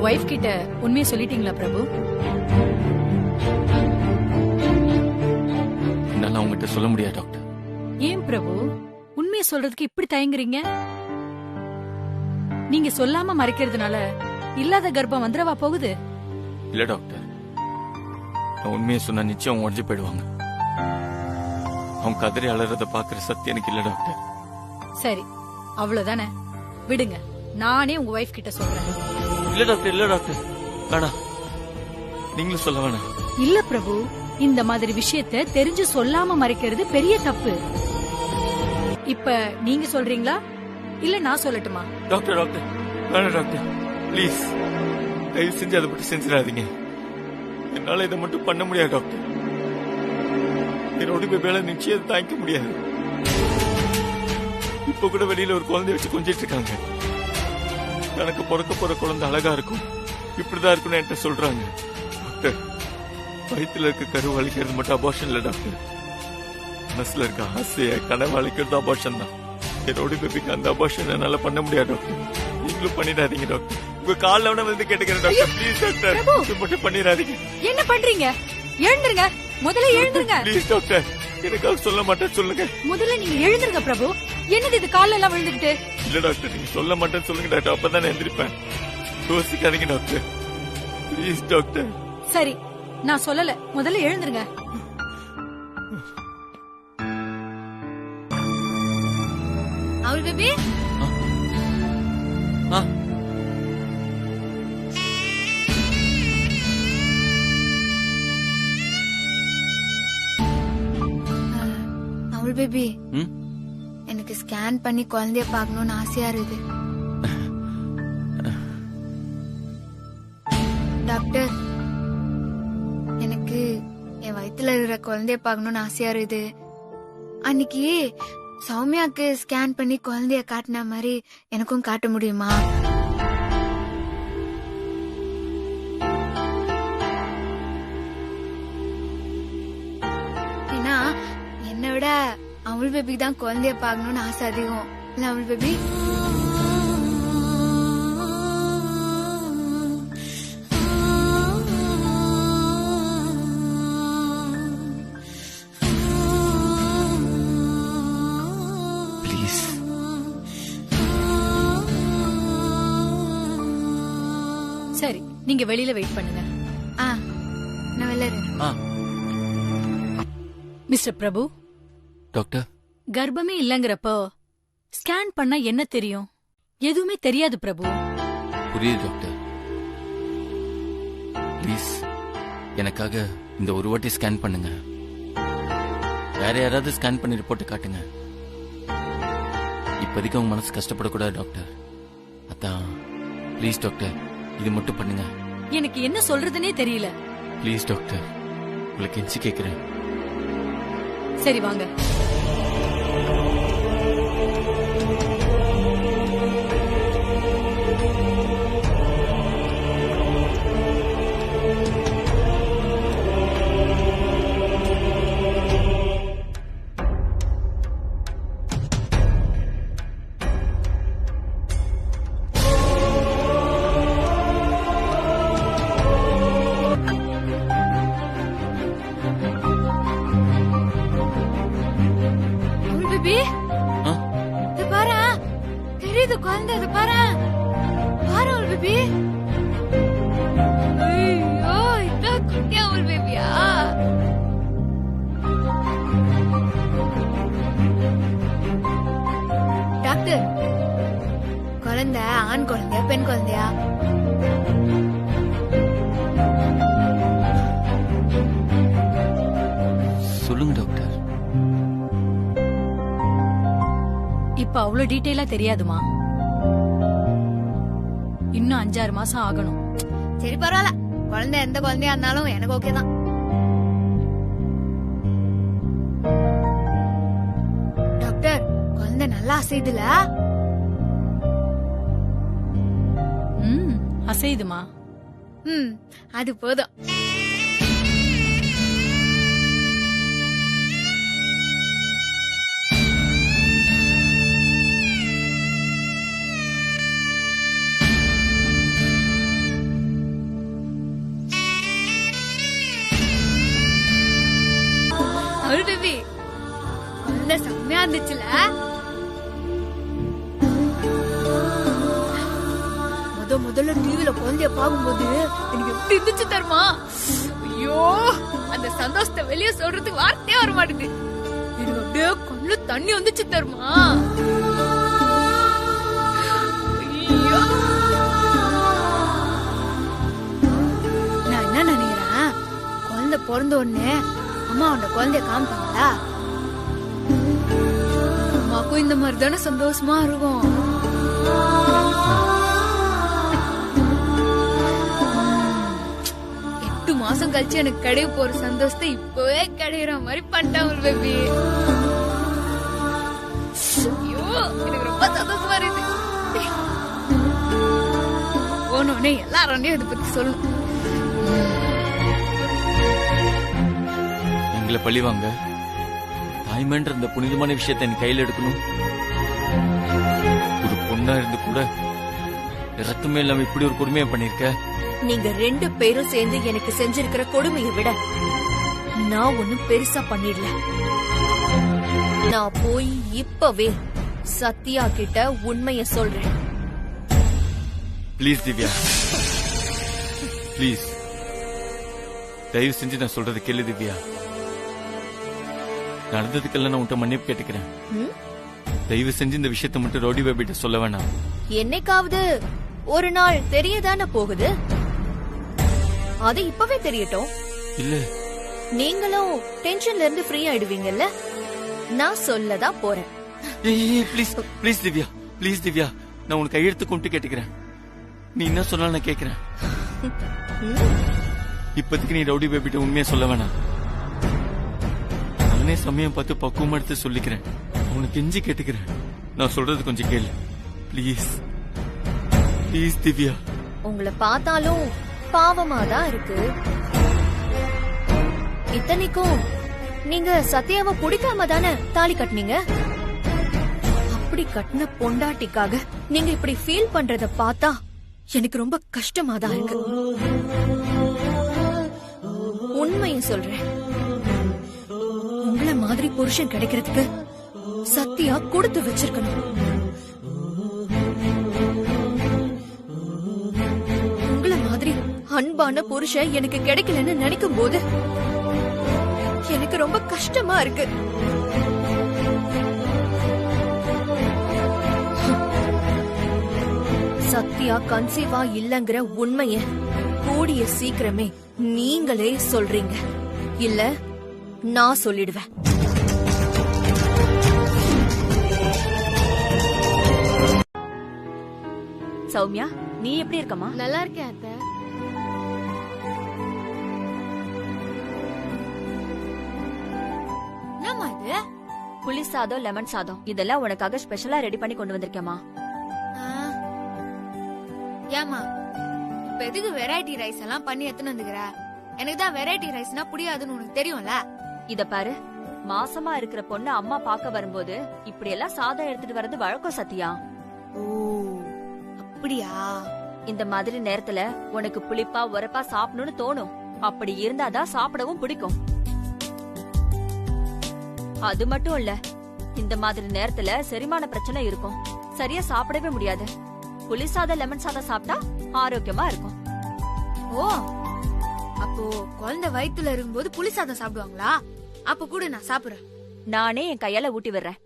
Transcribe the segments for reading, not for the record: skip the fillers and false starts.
Wife கிட்ட உண்மையை சொல்லிட்டீங்களா பிரபு? என்னால அவங்ககிட்ட சொல்ல முடியாது டாக்டர். ஏன் பிரபு உண்மையை சொல்றதுக்கு இப்படி தயங்குறீங்க? நீங்க சொல்லாம மறைக்கிறதுனால இல்லாத கர்ப்பம் வந்துடவா போகுது? இல்ல டாக்டர், நான் உண்மையை சொன்னா நிச்சயம் உடஞ்சு போயிடுவாங்க. அவங்க கதறி அலறத பாக்குற சக்தி எனக்கு இல்ல டாக்டர். சரி, அவ்வளவுதானே, விடுங்க, நானே உங்க வைஃப் கிட்ட சொல்றேன். இல்ல டாக்டர், இல்ல டாக்டர், வேணாம், நீங்களும் சொல்ல வேணாம். இல்ல பிரபு, இந்த மாதிரி விஷயத்த தெரிஞ்சு சொல்லாம மறைக்கிறது பெரிய தப்பு. இப்ப நீங்க சொல்றீங்களா இல்ல நான் சொல்லட்டுமா? டாக்டர் டாக்டர் வேணாம் டாக்டர், ப்ளீஸ் தயவு செஞ்சு அதை மட்டும் செஞ்சிடாதீங்க. என்னால இதை மட்டும் பண்ண முடியாது டாக்டர். என்னோட வேலை நிச்சயம் தாங்கிக்க முடியாது. இப்ப கூட வெளியில ஒரு குழந்தைய வச்சு கொஞ்சிட்டு இருக்காங்க. எனக்கு பிறக்க போற குழந்தை அழகா இருக்கும், இப்படிதான் இருக்குன்னு என்கிட்ட சொல்றாங்க. டாக்டர், வயிற்றுல இருக்க கரு அழிக்கிறது மட்டும் அபார்ஷன் இல்ல டாக்டர். மனசுல இருக்க ஆசைய கனவு அழிக்கிறது அபார்ஷன் தான். என்னோட பேபிக்கு அந்த அபார்ஷன் என்னால பண்ண முடியாது டாக்டர். நீங்களும் பண்ணிடாதீங்க டாக்டர். உங்க கால்ல வந்து கேட்டுக்கிறேன் டாக்டர், ப்ளீஸ் டாக்டர், இது மட்டும் பண்ணிடாதீங்க. என்ன பண்றீங்க? எழுந்துருங்க, முதல்ல எழுந்துருங்க. ப்ளீஸ் டாக்டர், எனக்காக சொல்ல மாட்டேன்னு சொல்லுங்க. முதல்ல நீங்க எழுந்துருங்க பிரபு. என்னது இது கால்ல எல்லாம் விழுந்துகிட்டு? இல்ல டாக்டர், நீங்க சொல்ல மாட்டேன்னு சொல்லுங்க டாக்டர், அப்பதான் நான் எந்திரிப்பேன். யோசிக்காதீங்க டாக்டர், ப்ளீஸ் டாக்டர். சரி, நான் சொல்லல, முதல்ல எழுந்துருங்க. அவள் பேபி, அவள் பேபி, எனக்கு ஸ்கேன் பண்ணி குழந்தைய பார்க்கணும்னு ஆசையா இருக்கு டாக்டர். எனக்கு என் வயித்துல இருக்கிற குழந்தைய பார்க்கணும்னு ஆசையா இருக்குது. அன்னைக்கு சௌமியாக்கு ஸ்கேன் பண்ணி குழந்தைய காட்டின மாதிரி எனக்கும் காட்ட முடியுமா? ஏன்னா என்னை விட அவள் பேபி தான் குழந்தைய பார்க்கணும்னு ஆசை அதிகம் இல்ல அவள் பேபி? சரி, நீங்க வெளியில வெயிட் பண்ணுங்க. நான் வெளியில. மிஸ்டர் பிரபு. டாக்டர், கர்ப்பமே இல்லங்கறப்போ ஸ்கேன் பண்ணா என்ன தெரியும்? எதுவுமே தெரியாது பிரபு. புரியுது டாக்டர், ப்ளீஸ் எனக்காக இந்த ஒரு வாட்டி ஸ்கேன் பண்ணுங்க. வேற யாராவது ஸ்கேன் பண்ணி ரிப்போர்ட் காட்டுங்க. இப்போதைக்கு உங்க மனசு கஷ்டப்படக்கூடாது டாக்டர். அதான் ப்ளீஸ் டாக்டர், இது மட்டும் பண்ணுங்க. எனக்கு என்ன சொல்றதுனே தெரியல. ப்ளீஸ் டாக்டர், உங்களுக்கு கெஞ்சி கேக்குறேன். சரி வாங்க. குழந்தை அது பாரு, பாரு அவள் பேபி. ஐயோ, இதான் குட்டியா அவள் பேபியா? டாக்டர், குழந்தை ஆண் குழந்தையா பெண் குழந்தையா? சொல்லுங்க டாக்டர். இப்ப அவ்வளவு டீடைலா தெரியாதுமா. இன்னும் 5-6 மாசம் ஆகணும். சரி பரவாயில்ல, குழந்தை எந்த குழந்தையா இருந்தாலும் எனக்கு ஓகே தான். டாக்டர், குழந்தை நல்லா அசைதுல? அசைதுமா. அது போதும். இருந்துச்சுல. முதல்ல டிவில குழந்தைய பாக்கும்போது எனக்கு எப்படி இருந்துச்சு தெரியுமா? ஐயோ, அந்த சந்தோஷத்தை வெளியே சொல்றதுக்கு வார்த்தையே வர மாட்டேங்குது. எனக்கு அப்படியே கண்ணு தண்ணி வந்துச்சு தெரியுமா? ஐயோ, நான் என்ன நினைக்கிறேன், குழந்தை பிறந்த உடனே அம்மா அந்த குழந்தைய காமிப்பாங்களா? அம்மாக்கும் இந்த மாதிரி தானே சந்தோஷமா இருக்கும். 8 மாசம் கழிச்சு எனக்கு கிடைக்க போற சந்தோஷத்தை இப்பவே கிடைக்கிற மாதிரி பண்ணிட்டாங்க பேபி. ஐயோ, எனக்கு ரொம்ப சந்தோஷமா இருக்கு. போனோடனே எல்லாரும் இதை பத்தி சொல்லணும். எங்களை பழிவாங்க, தாய்மன்ற இந்த புனிதமான விஷயத்தை என் கையில் எடுக்கணும். ஒரு பொண்ணா இருந்து கூட ரத்தமே இல்லாம இப்படி ஒரு கொடுமையை பண்ணிருக்க. நீங்க 2 பேரும் சேர்ந்து எனக்கு செஞ்சிருக்கிற கொடுமையை விட நான் ஒண்ணும் பெருசா பண்ணிடல. நான் போய் இப்பவே சத்யா கிட்ட உண்மைய சொல்றேன். ப்ளீஸ் திவ்யா, ப்ளீஸ் தயவு செஞ்சு நான் சொல்றது கேளு திவ்யா. நடந்ததுக்கெல்லாம் நான் உன்கிட்ட மன்னிப்பு கேட்டுக்கிறேன். தயவு செஞ்சு இந்த விஷயத்தை மட்டும் ரவுடி பேபிட்ட சொல்ல வேணாம். என்னைக்காவது ஒரு நாள் தெரியதானே போகுது, அது இப்பவே தெரியட்டும். இல்ல, நீங்களும் டென்ஷன்ல இருந்து ஃப்ரீ ஆயிடுவீங்கல்ல. நான் சொல்லதான் போறேன். Please please Divya, please Divya, நான் உனக்கு கையெழுத்து கும்பிட்டு கேட்டுக்கிறேன். நீ என்ன சொன்னாலும் நான் கேட்கிறேன். இப்போதைக்கு நீ ரவுடி பேபிட்ட உண்மையா சொல்ல வேணாம். நானே சமயம் பார்த்து பக்குவமா எடுத்து சொல்லிக்கிறேன். உனக்கு கெஞ்சி கேட்டுக்கிறேன். நான் சொல்றது கொஞ்சம் கேளு ப்ளீஸ். ப்ளீஸ் திவ்யா. உங்களை பார்த்தாலும் பாவமா தான் இருக்கு. இத்தனைக்கும் நீங்க சத்யாவை பிடிக்காம தானே தாலி கட்டினீங்க. அப்படி கட்டின பொண்டாட்டிக்காக நீங்க இப்படி ஃபீல் பண்றத பார்த்தா எனக்கு ரொம்ப கஷ்டமா தான் இருக்கு. உண்மையை சொல்றேன், உங்களை மாதிரி புருஷன் கிடைக்கிறதுக்கு சத்யா கொடுத்து வச்சிருக்கணும். உங்களை மாதிரி அன்பான புருஷன் எனக்கு கிடைக்கலன்னு நினைக்கும் போது எனக்கு ரொம்ப கஷ்டமா இருக்கு. சத்யா கன்சீவா இல்லங்கிற உண்மைய கூடிய சீக்கிரமே நீங்களே சொல்றீங்க, இல்ல நான் சொல்லிடுவேன். சௌமியா, நீ எப்படி இருக்கமா? நல்லா இருக்கேன் அத்தை. என்னம்மா இது? புளி சாதம், லெமன் சாதம் இதெல்லாம் உனக்காக ஸ்பெஷலா ரெடி பண்ணி கொண்டு வந்திருக்கேமா. ஏமா இப்ப எதுக்கு வெரைட்டி ரைஸ் எல்லாம் பண்ணி எடுத்துன்னு வந்துக்கிற? எனக்கு தான் வெரைட்டி ரைஸ்னா புரியாதுன்னு உனக்கு தெரியும்ல. இத பாரு, மாசமா இருக்கிற பொண்ணு அம்மா பாக்க வரும்போது இப்படி எல்லாம் சாதம் எடுத்துட்டு வர்றது வழக்கம் சத்யா. ஓ அப்படியா? இந்த மாதிரி நேரத்துல உனக்கு புளிப்பா உரப்பா சாப்பிடணும்னு தோணும். அப்படி இருந்தாதான் சாப்பிடவும் பிடிக்கும். அது மட்டும் இல்ல, இந்த மாதிரி நேரத்துல செரிமான பிரச்சனை இருக்கும், சரியா சாப்பிடவே முடியாது. புளி சாதம், லெமன் சாதம் சாப்பிட்டா ஆரோக்கியமா இருக்கும். ஓ, அப்போ குழந்தை வயித்துல இருக்கும்போது புளி சாதம் சாப்பிடுவாங்களா? அப்ப கூட நான் சாப்பிடுறேன். நானே என் கையால ஊட்டி விடுறேன்.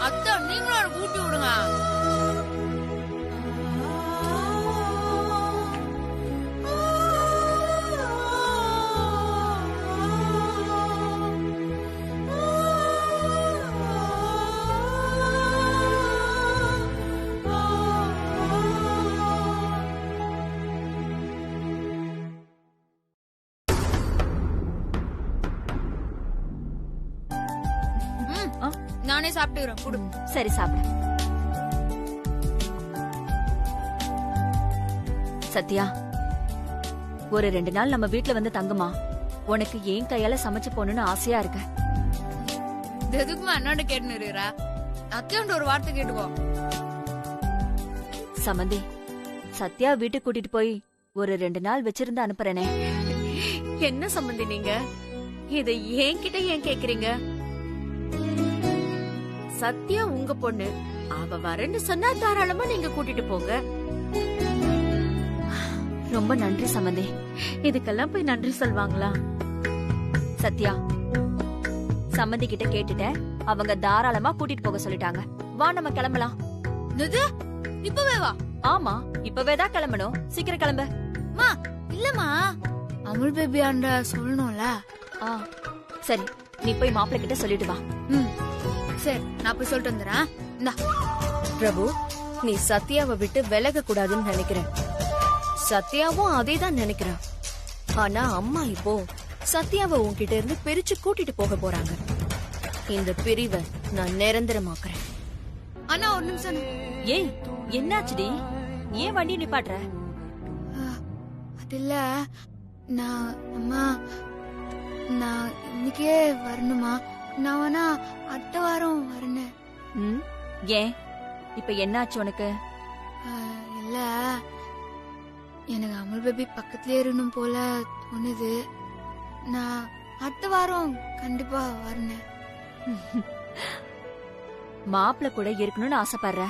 அத்தை, நீங்களும் எனக்கு ஊட்டி விடுங்க. நானே சாப்பிட்டுக்கிறேன், குடு. சரி, சாப்பிடு. சத்யா, ஒரு 2 நாள் நம்ம வீட்ல வந்து தங்குமா. உனக்கு ஏன் கையால சமைச்சு போகணும்னு ஆசையா இருக்கு. இது எதுக்குமா என்னோட கேட்டுன்னு இருக்கிறா? அத்தியாண்டு ஒரு வார்த்தை கேட்டுக்கோ. சமந்தி, சத்யா வீட்டுக்கு கூட்டிட்டு போய் ஒரு 2 நாள் வச்சிருந்து அனுப்புறேனே. என்ன சம்பந்தி நீங்க இத என்கிட்ட ஏன் கேக்குறீங்க? சத்யா உங்க பொண்ணு, அவ வரேன்னு சொன்னா தாராளமா நீங்க கூட்டிட்டு போங்க. ரொம்ப நன்றி சம்பந்தி. இதுக்கெல்லாம் போய் நன்றி சொல்வாங்களா? சத்யா, சம்பந்தி கிட்ட கேட்டுட்டேன், அவங்க தாராளமா கூட்டிட்டு போக சொல்லிட்டாங்க. வா நம்ம கிளம்பலாம். இப்பவே வா. ஆமா, இப்பவே தான் கிளம்பணும். சீக்கிரம் கிளம்பு. மா இல்லம்மா, அமுல் பேபி ஆண்ட சொல்லணும்ல. சரி, நீ போய் மாப்பிள்ளை கிட்ட சொல்லிட்டு வா. சரி, நான் போய் சொல்லிட்டு வந்துடுறேன். இந்தா. பிரபு, நீ சத்யாவை விட்டு விலக கூடாதுன்னு நினைக்கிறேன். சத்யாவும் அதே தான் நினைக்கிறான். ஆனா அம்மா இப்போ சத்யாவை உன்கிட்ட இருந்து பிரிச்சு கூட்டிட்டு போக போறாங்க. இந்த பிரிவை நான் நிரந்தரமாக்குறேன். அண்ணா ஒரு நிமிஷம். ஏய், என்னாச்சுடி? ஏன் வண்டி நிப்பாட்டுற? அது இல்ல, அம்மா நான் இன்னைக்கே வரணுமா? நான் வேணா அடுத்த வாரம் வரேன். ஏன் இப்ப என்னாச்சு உனக்கு? இல்ல, எனக்கு அமுல் பேபி பக்கத்துலயே இருக்கணும் போல தோணுது. நான் அடுத்த வாரம் கண்டிப்பா வரேன். மாப்பிள்ள கூட இருக்கணும்னு ஆசைப்படுற,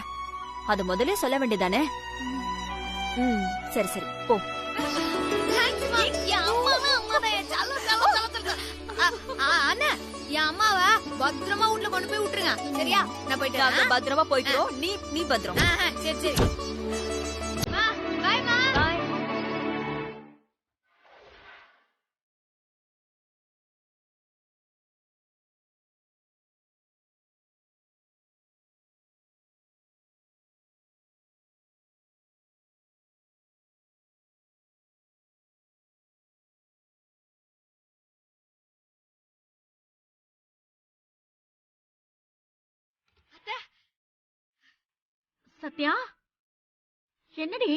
அது முதல்ல சொல்ல வேண்டியதானே? சரி சரி, போ. அண்ணா, என் அம்மாவை பத்திரமா வீட்டுல கொண்டு போய் விட்டுருங்க. சரியா? நான் போயிட்டு பத்திரமா போய்க்கிறோம். நீ பத்திரம். சரி சரி. சத்யா, என்னடி?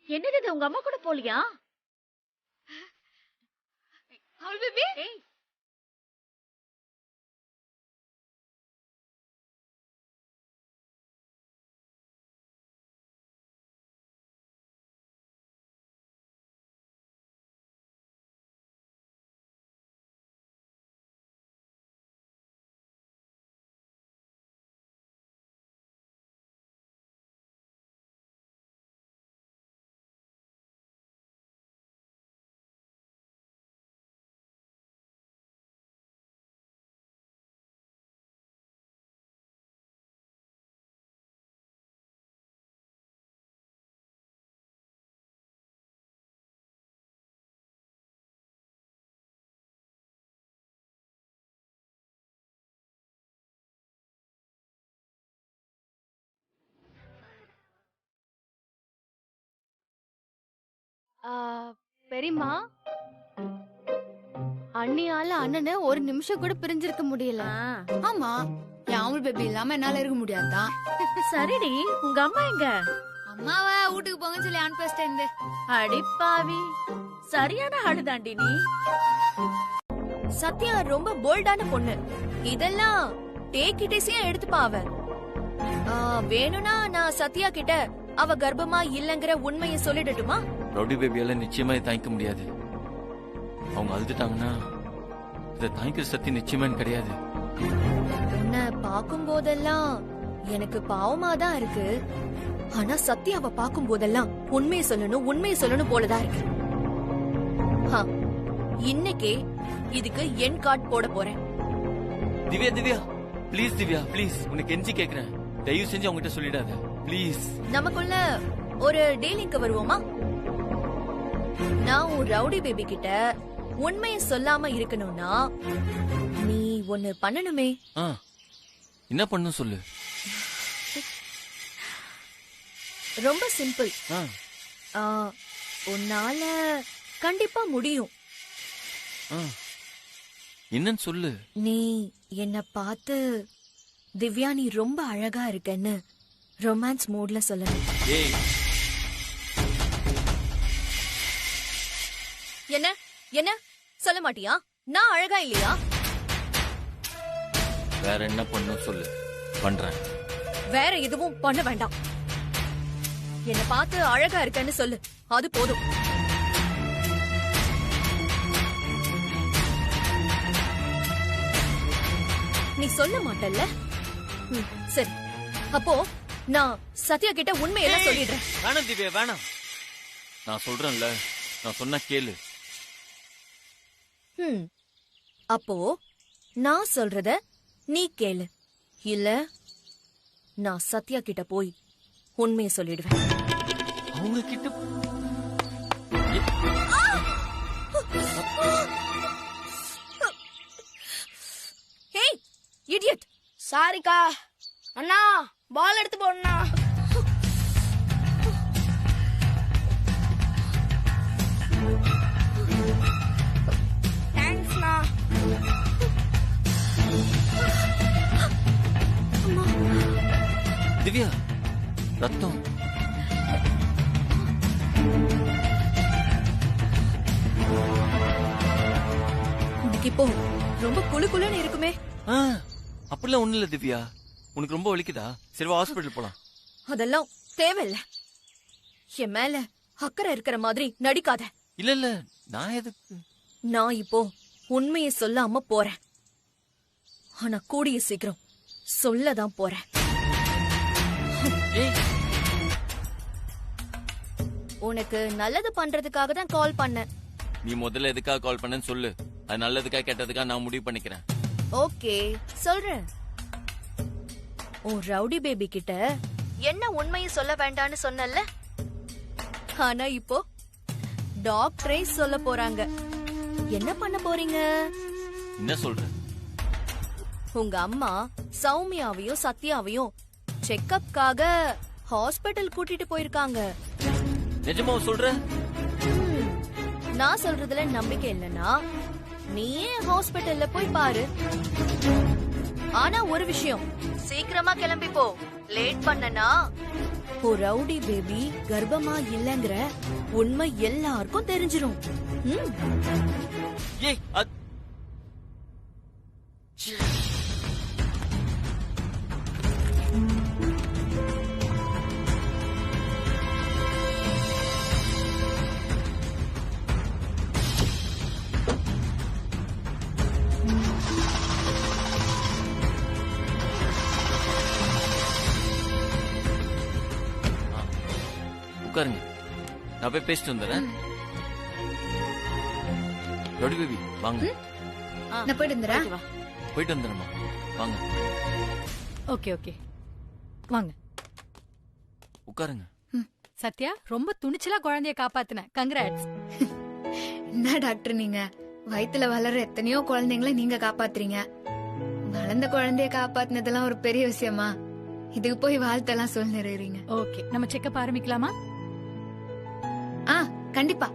என்னது இது? உங்க அம்மா கூட போலியா? அமுல் பேபி, பெரியம்மா, அண்ணியால அண்ணனை ஒரு நிமிஷம் கூட பிரிஞ்சிருக்க முடியல. ஆமா, என் அமுல் பேபி இல்லாம என்னால இருக்க முடியாதுதான். சரிடி, உங்க அம்மா எங்க? அம்மாவை வீட்டுக்கு போங்கன்னு சொல்லி அனுப்பி வச்சிட்டேன். அடிப்பாவி, சரியான ஆளுதாண்டி நீ. சத்யா ரொம்ப போல்டான பொண்ணு. இதெல்லாம் டேக் இட் ஈஸியா எடுத்துப்பா அவ. வேணும்னா நான் சத்யா கிட்ட அவ கர்ப்பமா இல்லங்கிற உண்மையை சொல்லிடட்டுமா? ரவுடி பேபியால நிச்சயமா இதை தாங்கிக்க முடியாது. அவங்க அழுதுட்டாங்கன்னா இதை தாங்கிக்கிற சக்தி நிச்சயமா கிடையாது. உன்னை பாக்கும் போதெல்லாம் எனக்கு பாவமா தான் இருக்கு. ஆனா சத்யாவை பாக்கும் போதெல்லாம் உண்மையை சொல்லணும் போலதான் இருக்கு. இன்னைக்கே இதுக்கு என் கார்டு போட போறேன். திவ்யா திவ்யா ப்ளீஸ், திவ்யா ப்ளீஸ், உனக்கு கெஞ்சி கேக்குறேன், தயவு செஞ்சு அவங்ககிட்ட சொல்லிடாத ப்ளீஸ். நமக்குள்ள ஒரு டீலிங்க்கு வருவோமா? நான் உன் ரவுடி பேபி கிட்ட உண்மையை சொல்லாம இருக்கணும்னா நீ ஒன்னு பண்ணணுமே. என்ன பண்ணும் சொல்லு. ரொம்ப சிம்பிள். உன்னால கண்டிப்பா முடியும். என்னன்னு சொல்லு. நீ என்ன பார்த்து திவ்யா நீ ரொம்ப அழகா இருக்கன்னு ரொமான்ஸ் மூட்ல சொல்லணும். என்ன என்ன சொல்ல மாட்டியா? நான் அழகா இல்லையா? வேற என்ன பண்ணும் சொல்லு, பண்றேன். வேற எதுவும் பண்ண வேண்டாம். என்ன பார்த்து அழகா இருக்கேன்னு சொல்லு, அது போதும். நீ சொல்ல மாட்டல்ல? சரி, அப்போ நான் சத்யா கிட்ட உண்மையெல்லாம் சொல்லிடுறேன். வேணாம் திவ்யா, வேணாம். நான் சொல்றேன்ல, நான் சொன்னா கேளு. அப்போ நான் சொல்றத நீ கேளு, இல்ல நான் சத்யா கிட்ட போய் உண்மையை சொல்லிடுவேன். அவங்க கிட்ட ஹே இடியட்! சாரிக்கா அண்ணா, பால் எடுத்து போடணா. தேங்க்ஸ்ண்ணா. திவ்யா, ரத்தம். உனக்கு இப்போ ரொம்ப குளு குளுன்னு இருக்குமே. அப்படிலாம் ஒண்ணு இல்ல திவ்யா. உனக்கு ரொம்ப வலிக்குதா? சரி வா, ஹாஸ்பிடல் போலாம். அதெல்லாம் தேவையில்ல. என் மேல அக்கறை இருக்கிற மாதிரி நடிக்காத. இல்ல இல்ல, நான் எதுக்கு? நான் இப்போ உண்மையை சொல்லாம போறேன். ஆனா கூடிய சீக்கிரம் சொல்லதான் போறேன். ஏய், உனக்கு நல்லது பண்றதுக்காக தான் கால் பண்ணேன். நீ முதல்ல எதுக்காக கால் பண்ணேன்னு சொல்லு. அது நல்லதுக்கா கெட்டதுக்கா நான் முடிவு பண்ணிக்கிறேன். ஓகே, சொல்றேன். உன் ரவுடி பேபி கிட்ட என்ன உண்மையை சொல்ல வேண்டான்னு சொன்னல, ஆனா இப்போ டாக்டரே சொல்ல போறாங்க. என்ன பண்ண போறீங்க? என்ன சொல்ற? உங்க அம்மா சௌமியாவையும் சத்யாவையும் செக்கப்காக ஹாஸ்பிடல் கூட்டிட்டு போயிருக்காங்க. நிஜமா சொல்ற? நான் சொல்றதுல நம்பிக்கை இல்லனா நீயே ஹாஸ்பிடல்ல போய் பாரு. ஆனா ஒரு விஷயம், சீக்கிரமா கிளம்பி போ. லேட் பண்ணனா ஒரு ரவுடி பேபி கர்ப்பமா இல்லங்கிற உண்மை எல்லாருக்கும் தெரிஞ்சிரும். ஏய், உட்காருங்க, நான் போய் பேசிட்டு வந்துடுறேன். ரவுடி பேபி வாங்க. நான் போயிட்டு வந்துடுறேன். போயிட்டு வந்துடுறேம்மா, வாங்க. ஓகே ஓகே, வாங்க. உட்காருங்க. சத்யா, ரொம்ப துணிச்சலா குழந்தைய காப்பாத்துன. கங்க்ராட்ஸ். என்ன டாக்டர் நீங்க, வயித்துல வளர்ற எத்தனையோ குழந்தைங்கள நீங்க காப்பாத்துறீங்க. வளர்ந்த குழந்தைய காப்பாத்துனதெல்லாம் ஒரு பெரிய விஷயமா? இதுக்கு போய் வாழ்த்தெல்லாம் சொல்லி நிறையறீங்க. ஓகே, நம்ம செக்கப் ஆரம்பிக்கலாமா? கண்டிப்பா.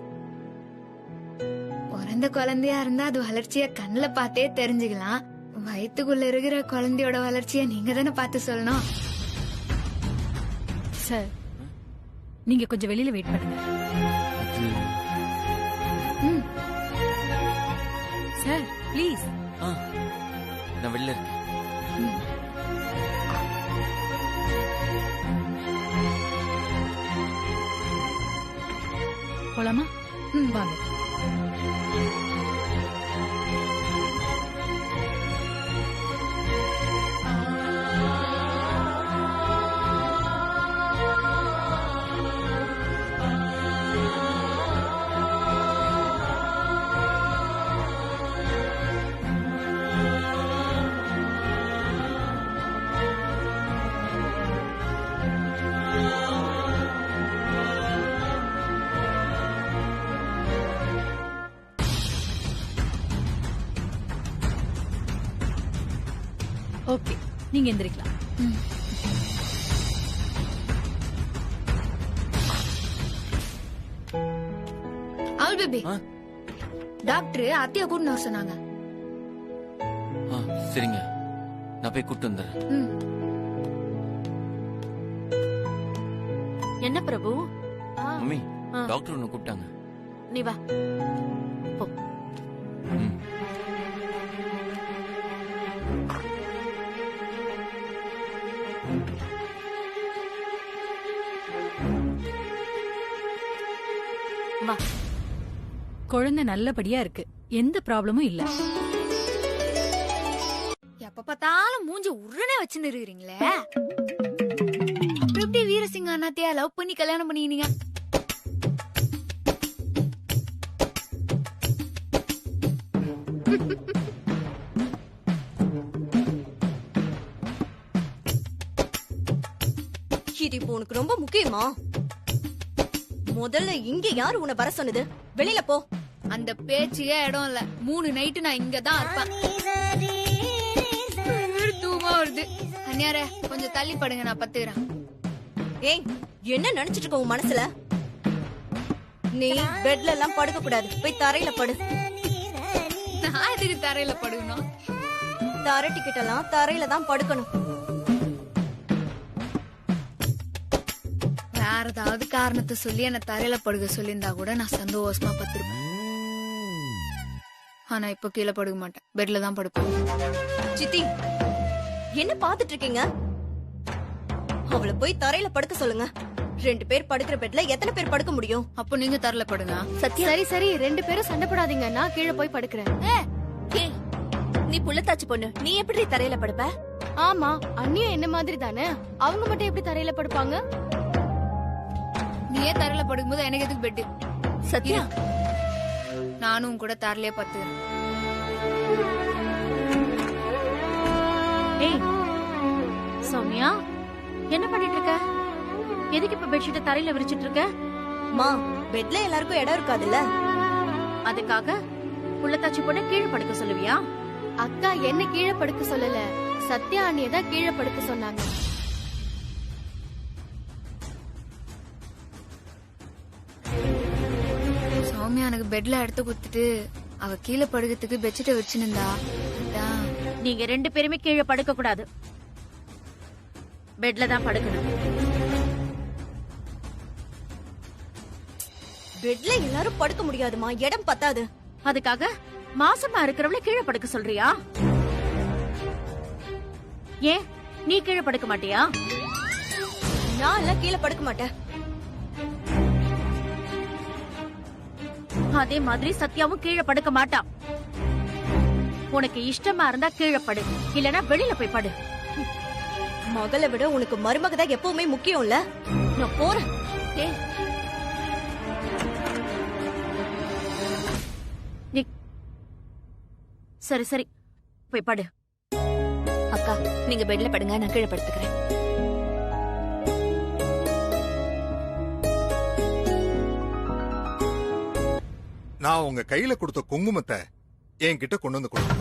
பிறந்த குழந்தையா இருந்தா அது வளர்ச்சிய கண்ணுல பார்த்தே தெரிஞ்சுக்கலாம். வயித்துக்குள்ள இருக்கிற குழந்தையோட வளர்ச்சிய நீங்க தானே பார்த்து சொல்லணும். சார், நீங்க கொஞ்சம் வெளியில வெயிட் பண்ணுங்க. Sir please. நான் வெளில இருக்கேன். போலாமா? வாங்க. ஓகே, நீங்க எந்திரிக்கலாம். ஆல் பேபி, டாக்டர் அத்தியா கூட்டின்னு வர சொன்னாங்க. சரிங்க, நான் போய் கூட்டு வந்துடுறேன். என்ன பிரபு? மம்மி, டாக்டர் ஒன்னு கூப்பிட்டாங்க. நீ வா. ம். வா. குழந்தை நல்லபடியா இருக்கு, எந்த ப்ராப்ளமும் இல்ல. எப்ப பார்த்தாலும் மூஞ்சி உருனே வச்சுன்னு இருக்கிறீங்களே. அப்புறம் எப்படி வீரசிங்க அண்ணாத்தையா லவ் பண்ணி கல்யாணம் பண்ணிக்கினீங்க? இது இப்போ உனக்கு ரொம்ப முக்கியமா? முதல்ல இங்க யாரு உன்னை வர சொன்னது? வெளியில போ. அந்த பேச்சுக்கே இடம் இல்ல. 3 நைட்டு நான் இங்கதான் இருப்பேன். தூமா வருது. அந்நியாரே கொஞ்சம் தள்ளி படுங்க, நான் பத்துக்கிறேன். ஏய், என்ன நினைச்சிட்டு இருக்க உன் மனசுல? நீ பெட்ல எல்லாம் படுக்க கூடாது, போய் தரையில படு. நான் எதுக்கு தரையில படுக்கணும்? தரை டிக்கெட் எல்லாம் தரையில தான் படுக்கணும். வேற ஏதாவது காரணத்தை சொல்லி என்ன தரையில படுக்க சொல்லியிருந்தா கூட நான் சந்தோஷமா பத்திருப்பேன். ஆனா இப்ப கீழே படுக்க மாட்டேன், பெட்ல தான் படுப்பேன். சித்தி, என்ன பாத்துட்டு இருக்கீங்க? அவளை போய் தரையில படுக்க சொல்லுங்க. 2 பேர் படுக்கிற பெட்ல எத்தனை பேர் படுக்க முடியும்? அப்போ நீங்க தரையில படுங்க. சரி சரி 2 பேரும் சண்டை போடாதீங்க, நான் கீழே போய் படுக்கிறேன். ஏய், நீ புள்ளத்தாச்சு பொண்ணு, நீ எப்படி தரையில படுப்ப? ஆமா, அண்ணியும் என்ன மாதிரி தானே, அவங்க மட்டும் எப்படி தரையில படுப்பாங்க? நீயே தரையில படுக்கும்போது எனக்கு எதுக்கு பெட்டு? சத்யா, நானும் கூட தரையிலே பத்துக்கிறேன். ஏய் சௌமியா, என்ன பண்ணிட்டு இருக்க? எதுக்கு இப்ப பெட்ஷீட்டை தரையில விரிச்சிட்டு இருக்க? மா, பெட்ல எல்லாருக்கும் இடம் இருக்காதுல்ல, அதுக்காக புள்ளத்தாச்சி பொண்ணு கீழே படுக்க சொல்லுவியா? அக்கா என்ன கீழே படுக்க சொல்லல, சத்யா அண்ணியை தான் கீழே படுக்க சொன்னாங்க. சௌமியா எனக்கு பெட்ல எடுத்து குடுத்துட்டு அவ கீழே படுக்கிறதுக்கு பெட்ஷீட்டை வச்சுருந்தா. நீங்க 2 பேருமே கீழே படுக்க கூடாது, பெட்ல தான் படுக்கணும். பெட்ல எல்லாரும் படுக்க முடியாதுமா, இடம் பத்தாது. அதுக்காக மாசமா இருக்கிறவள கீழே படுக்க சொல்றியா? ஏன் நீ கீழே படுக்க மாட்டியா? நான் எல்லாம் கீழே படுக்க மாட்டேன். அதே மாதிரி சத்யாவும் கீழே படுக்க மாட்டா. உனக்கு இஷ்டமா இருந்தா கீழே படு, இல்லனா வெளியில போய் படு. மகளை விட உனக்கு மருமக தான் எப்பவுமே முக்கியம் இல்ல. நான் போறேன். ஏய், நீ சரி சரி போய் படு. அக்கா, நீங்க பெட்ல படுங்க, நான் கீழே படுத்துக்கிறேன். நான் உங்க கையில கொடுத்த குங்குமத்தை என்கிட்ட கொண்டு வந்து கொடுங்க.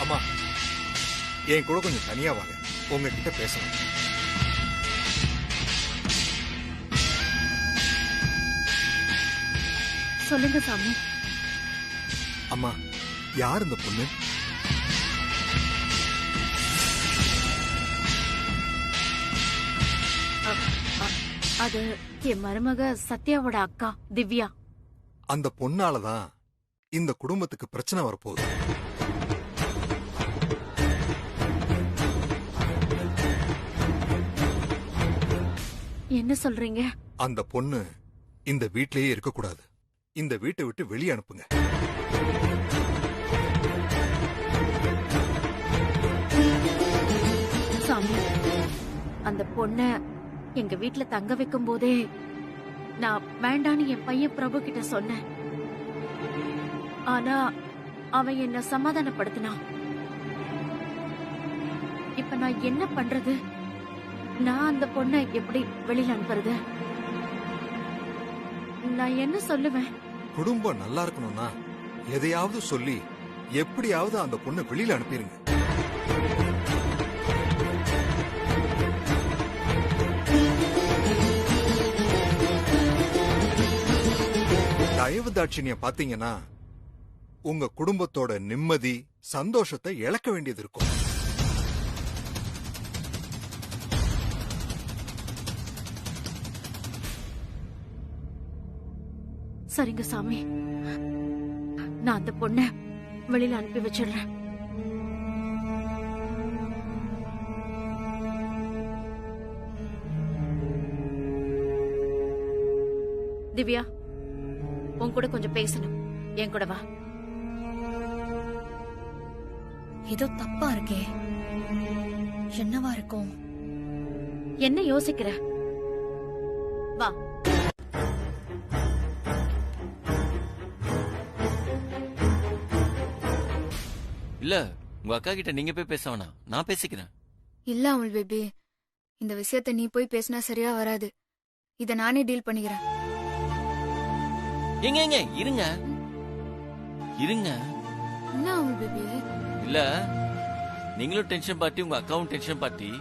அம்மா, என் கூட கொஞ்சம் தனியா வாங்க, உங்ககிட்ட பேசணும். சொல்லுங்க சாமி. அம்மா, யார் இந்த பொண்ணு? அது என் மருமக சத்யாவோட அக்கா திவ்யா. அந்த பொண்ணாலதான் இந்த குடும்பத்துக்கு பிரச்சனை வரப்போகுது. என்ன சொல்றீங்க? அந்த பொண்ணு இந்த வீட்லயே இருக்க கூடாது. இந்த வீட்டை விட்டு வெளியே அனுப்புங்க. சாமி, அந்த பொண்ண எங்க வீட்ல தங்க வைக்கும் போதே நான் வேண்டான்னு என் பையன் பிரபு கிட்ட சொன்னேன். ஆனா அவன் என்ன சமாதானப்படுத்தினான். இப்ப நான் என்ன பண்றது? நான் அந்த பொண்ணை எப்படி வெளியில அனுப்புறது? நான் என்ன சொல்லுவேன்? குடும்பம் நல்லா இருக்கணும்னா எதையாவது சொல்லி எப்படியாவது அந்த பொண்ணை வெளியில அனுப்பிடுங்க. தயவு தாட்சிணிய பாத்தீங்கன்னா உங்க குடும்பத்தோட நிம்மதி சந்தோஷத்தை இழக்க வேண்டியது இருக்கும். சரிங்க சாமி, நான் அந்த பொண்ண வெளியில அனுப்பி வச்சிடுறேன். திவ்யா, உன் கூட கொஞ்சம் பேசணும். என் கூட வா. ஏதோ தப்பா இருக்கே. என்னவா இருக்கும்? என்ன யோசிக்கிற? வா. இல்ல, உங்க அக்கா கிட்ட நீங்க போய் பேச வேணாம், நான் பேசிக்கிறேன். இல்ல அமுல் பேபி, இந்த விஷயத்த நீ போய் பேசினா சரியா வராது. இத நானே டீல் பண்ணிக்கிறேன். எங்க எங்க இருங்க இருங்க. என்ன அமுல் பேபி? இல்ல, நீங்களும் டென்ஷன் பார்ட்டி, உங்க அக்காவும் டென்ஷன் பார்ட்டி.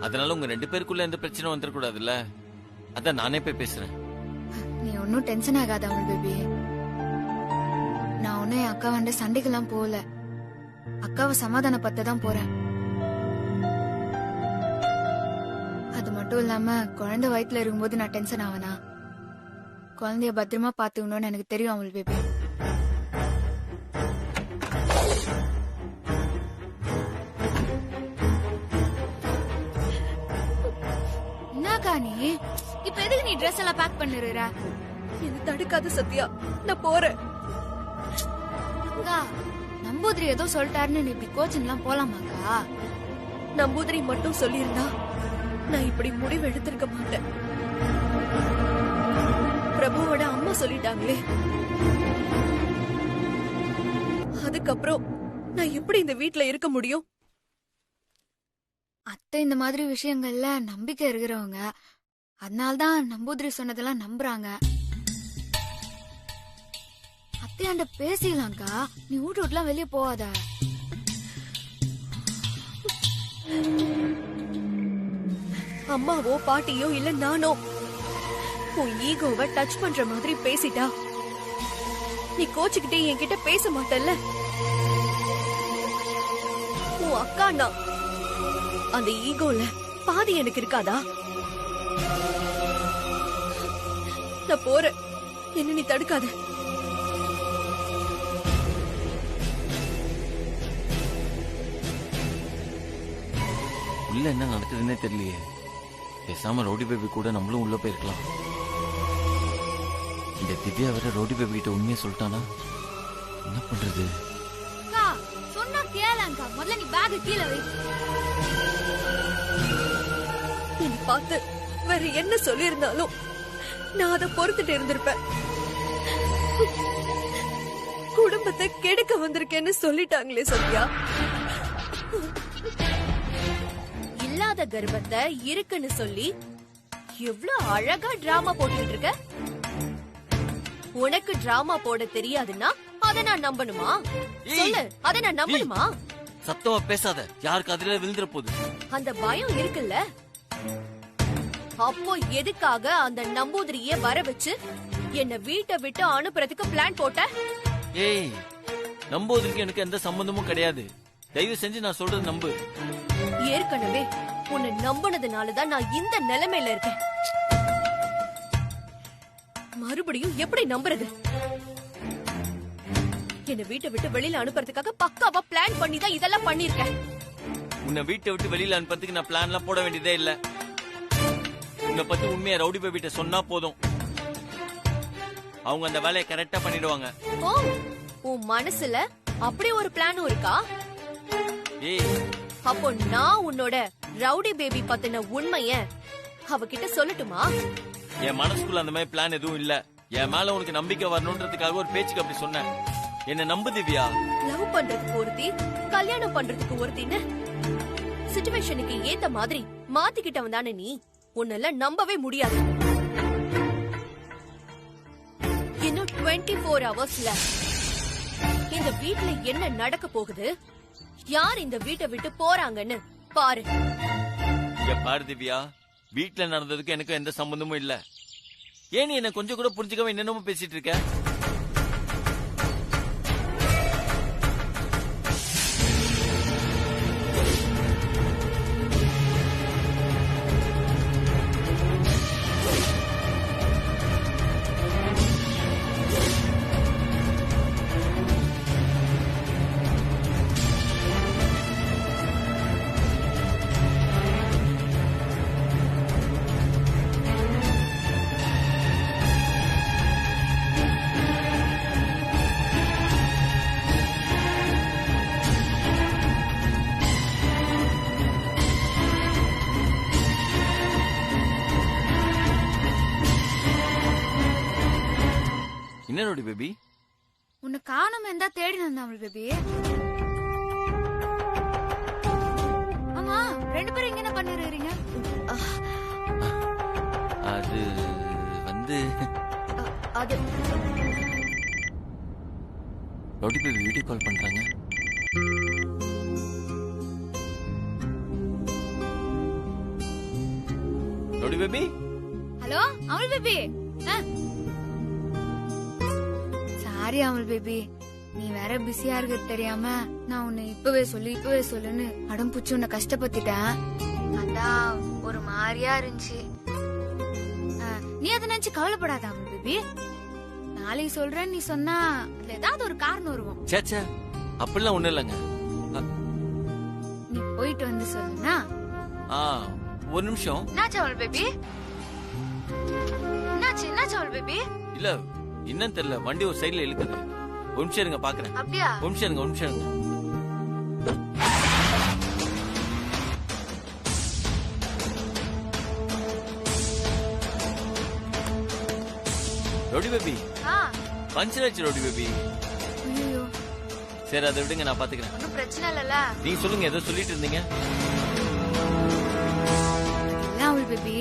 அதனால உங்க 2 பேருக்குள்ள எந்த பிரச்சனை வந்துடக்கூடாதுல்ல. அதான் நானே போய் பேசுறேன். நீ ஒன்னும் டென்ஷன் ஆகாத அமுல் பேபி. நான் ஒன்னும் என் அக்கா வந்து சண்டைக்கெல்லாம் போகல. அக்காவை சமாதானப்படுத்ததான் போறேன். அது மட்டும் இல்லாம குழந்தை வயித்துல இருக்கும்போது நான் டென்ஷன் ஆவனா? குழந்தைய பத்திரமா பாத்துக்கணும்னு எனக்கு தெரியும் அமுல் பேபி. என்னக்கா நீ இப்ப எதுக்கு நீ ட்ரெஸ் எல்லாம் பேக் பண்ணிடுற? இது தடுக்காத சத்யா, நான் போறேன். அக்கா, நம்பூதிரி ஏதோ சொல்லிட்டாருன்னு நீ இப்படி கோச்சிங் எல்லாம் போலாமாக்கா? நம்பூதிரி மட்டும் சொல்லியிருந்தா நான் இப்படி முடிவு எடுத்திருக்க மாட்டேன். பிரபுவோட அம்மா சொல்லிட்டாங்களே, அதுக்கப்புறம் நான் எப்படி இந்த வீட்ல இருக்க முடியும்? அத்தை இந்த மாதிரி விஷயங்கள்ல நம்பிக்கை இருக்கிறவங்க. அதனால்தான் நம்பூதிரி சொன்னதெல்லாம் நம்புறாங்க. அத்தையாண்ட பேசிக்கலாம்க்கா. நீ வீட்டு விட்டுலாம் வெளியே போவாத. அம்மாவோ பாட்டியோ இல்ல நானோ உன் ஈகோவை டச் பண்ற மாதிரி பேசிட்டா நீ கோச்சுக்கிட்டே என்கிட்ட பேச மாட்டல்ல. உன் அக்கா நான், அந்த ஈகோல பாதி எனக்கு இருக்காதா? நான் போறேன், என்ன நீ தடுக்காத. உள்ள என்ன நடக்குதுன்னே தெரியலையே. பேசாம ரோடி பேபி கூட நம்மளும் உள்ள போயிருக்கலாம். இந்த திவ்யா வேற ரோடி பேபி கிட்ட உண்மையை சொல்லிட்டானா என்ன பண்றது? அக்கா சொன்னா கேளங்கா. முதல்ல நீ பேக் கீழே வை. நீ பார்த்து வேற என்ன சொல்லியிருந்தாலும் நான் அதை பொறுத்துட்டு இருந்திருப்பேன். குடும்பத்தை கெடுக்க வந்திருக்கேன்னு சொல்லிட்டாங்களே சத்யா. இல்லாத கர்ப்பத்தை இருக்குன்னு சொல்லி எவ்வளவு அழகா டிராமா போட்டுக்கிட்டு இருக்க. உனக்கு டிராமா போட தெரியாதுன்னா அதை நான் நம்பணுமா? சொல்லு, அதை நான் நம்பணுமா? சத்தமா பேசாத, யாருக்கு அதுல விழுந்துற போகுது. அந்த பயம் இருக்குல்ல, அப்போ எதுக்காக அந்த நம்பூதிரியே வர வச்சு என்ன வீட்டை விட்டு அனுப்புறதுக்கு பிளான் போட்ட? ஏய், நம்போதுக்கு எனக்கு எந்த சம்பந்தமும் கிடையாது. தயவு செஞ்சு நான் சொல்றது நம்பு. ஏற்கனவே உன்னை நம்பினதுனாலதான் நான் இந்த நிலைமையில இருக்கேன். மறுபடியும் எப்படி நம்புறது? என்ன வீட்டை விட்டு வெளியில அனுப்புறதுக்காக பக்காவா பிளான் பண்ணி தான் இதெல்லாம் பண்ணிருக்கேன். உன்னை வீட்டை விட்டு வெளியில அனுப்புறதுக்கு நான் பிளான் எல்லாம் போட வேண்டியதே இல்ல. உன்னை பத்தி உண்மையை ரவுடி பேபிட்ட சொன்னா போதும், அவங்க அந்த வேலையை கரெக்டா பண்ணிடுவாங்க. ஓ, உன் மனசுல அப்படி ஒரு பிளானும் இருக்கா? ஏய், அப்போ நான் உன்னோட ரவுடி பேபி பத்தின உண்மைய அவகிட்ட சொல்லட்டுமா? என் மனசுக்குள்ள அந்த மாதிரி பிளான் எதுவும் இல்ல. என் மேல உனக்கு நம்பிக்கை வரணும்ன்றதுக்காக ஒரு பேச்சுக்கு அப்படி சொன்னேன். என்ன நம்பு திவ்யா. லவ் பண்றதுக்கு ஒருத்தி, கல்யாணம் பண்றதுக்கு ஒருத்தின்னு சிச்சுவேஷனுக்கு ஏத்த மாதிரி மாத்திக்கிட்டவன் தானே நீ. உன்னால நம்பவே முடியாது. இன்னும் 24 ஹவர்ஸ்ல இந்த வீட்ல என்ன நடக்க போகுது, யார் இந்த வீட்டை விட்டு போறாங்கன்னு பாரு. இங்க பாரு திவ்யா, வீட்டுல நடந்ததுக்கு எனக்கு எந்த சம்பந்தமும் இல்ல. ஏன் நீ என்ன கொஞ்சம் கூட புரிஞ்சுக்காம என்னென்னமோ பேசிட்டு இருக்க? என்ன ரவுடி பேபி? உன்னை காணாம இருந்தா தேடி வந்தான் பேபி. ஆமா, 2 பேரும் இங்க என்ன பண்ணிருக்கீங்க? அது வந்து அது ரவுடி பேபி வீடியோ கால் பண்றாங்க. ரவுடி பேபி, ஹலோ அமல் பேபி. சாரி அமல் பேபி, நீ வேற பிஸியா இருக்கிறது தெரியாம நான் உன்னை இப்பவே சொல்லுன்னு அடம் புடிச்சு உன்னை கஷ்டப்பட்டுட்டேன். அதான் ஒரு மாதிரியா இருந்துச்சு. நீ அதை நினைச்சு கவலைப்படாத அமல் பேபி. நாளைக்கு சொல்றேன்னு நீ சொன்னா அதுல ஏதாவது ஒரு காரணம் வருவோம். சேச்சா, அப்படிலாம் ஒண்ணு இல்லைங்க. நீ போயிட்டு வந்து சொல்லுனா. ஒரு நிமிஷம். என்னாச்சு அமல் பேபி? என்னாச்சு அமல் பேபி? இல்ல, இன்னும் தெரியல, வண்டி ஒரு சைடுல இழுக்குது. ஒரு நிமிஷம் இருங்க, பாக்குறேன். அப்படியா? ஒரு நிமிஷம் இருங்க. ரவுடி பேபி, பஞ்சர் ஆச்சு ரவுடி பேபி. ஐயோ, சரி அதை விடுங்க, நான் பாத்துக்கிறேன். ஒன்னும் பிரச்சனை இல்லல. நீங்க சொல்லுங்க, ஏதோ சொல்லிட்டு இருந்தீங்க. அமல் பேபி,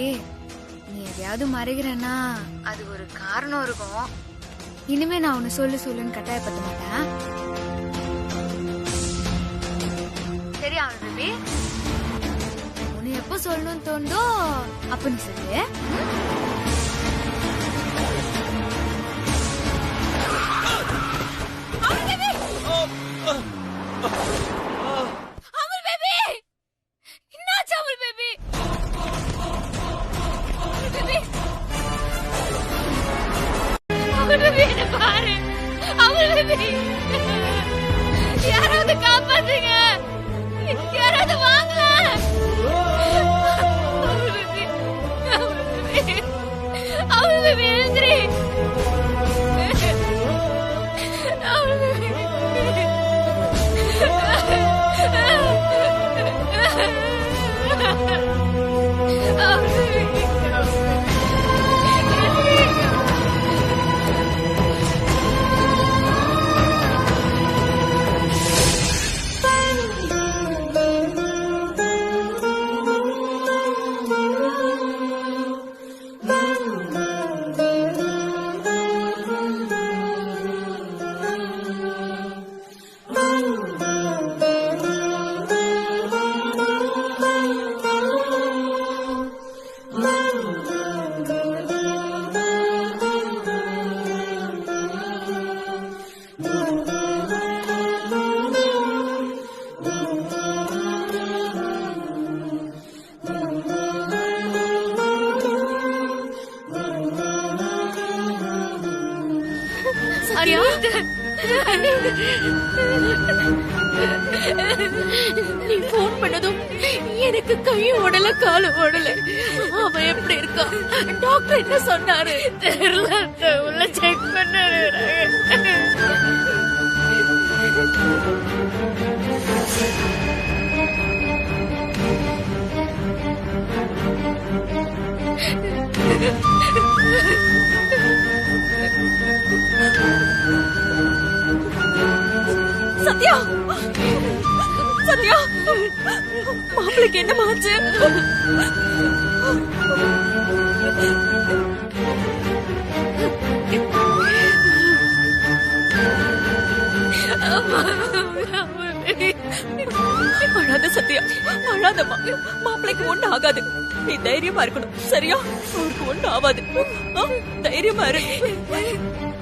நீ எதையாவது மறைக்கிறேன்னா அது ஒரு காரணம் இருக்கும். இனிமே நான் உன்னை சொல்லுன்னு கட்டாயப்படுத்த மாட்டேன். சரியா அமல் பேபி? உன்னை எப்ப சொல்லணும்னு தோணுதோ அப்ப நீ சொல்லு. யாராவது காப்பாத்துங்க, யாராவது வாங்க. அவள் பேபி எழுந்திரி. நீ போன் பண்ணதும் எனக்கு கையும் ஓடல காலும் ஓடல. அவன் எப்படி இருக்க டாக்டர் என்ன சொன்னாரு? தெரியல, உள்ள செக் பண்ணாரு. சத்யா, சத்யா, மாப்பிளைக்கு என்ன ஆச்சு? அழாத சத்யா, அழாதம்மா. மாப்பிளைக்கு ஒண்ணு ஆகாது. நீ தைரியமா இருக்கணும், சரியா? அவருக்கு ஒண்ணு ஆகாது. தைரியமா இரு.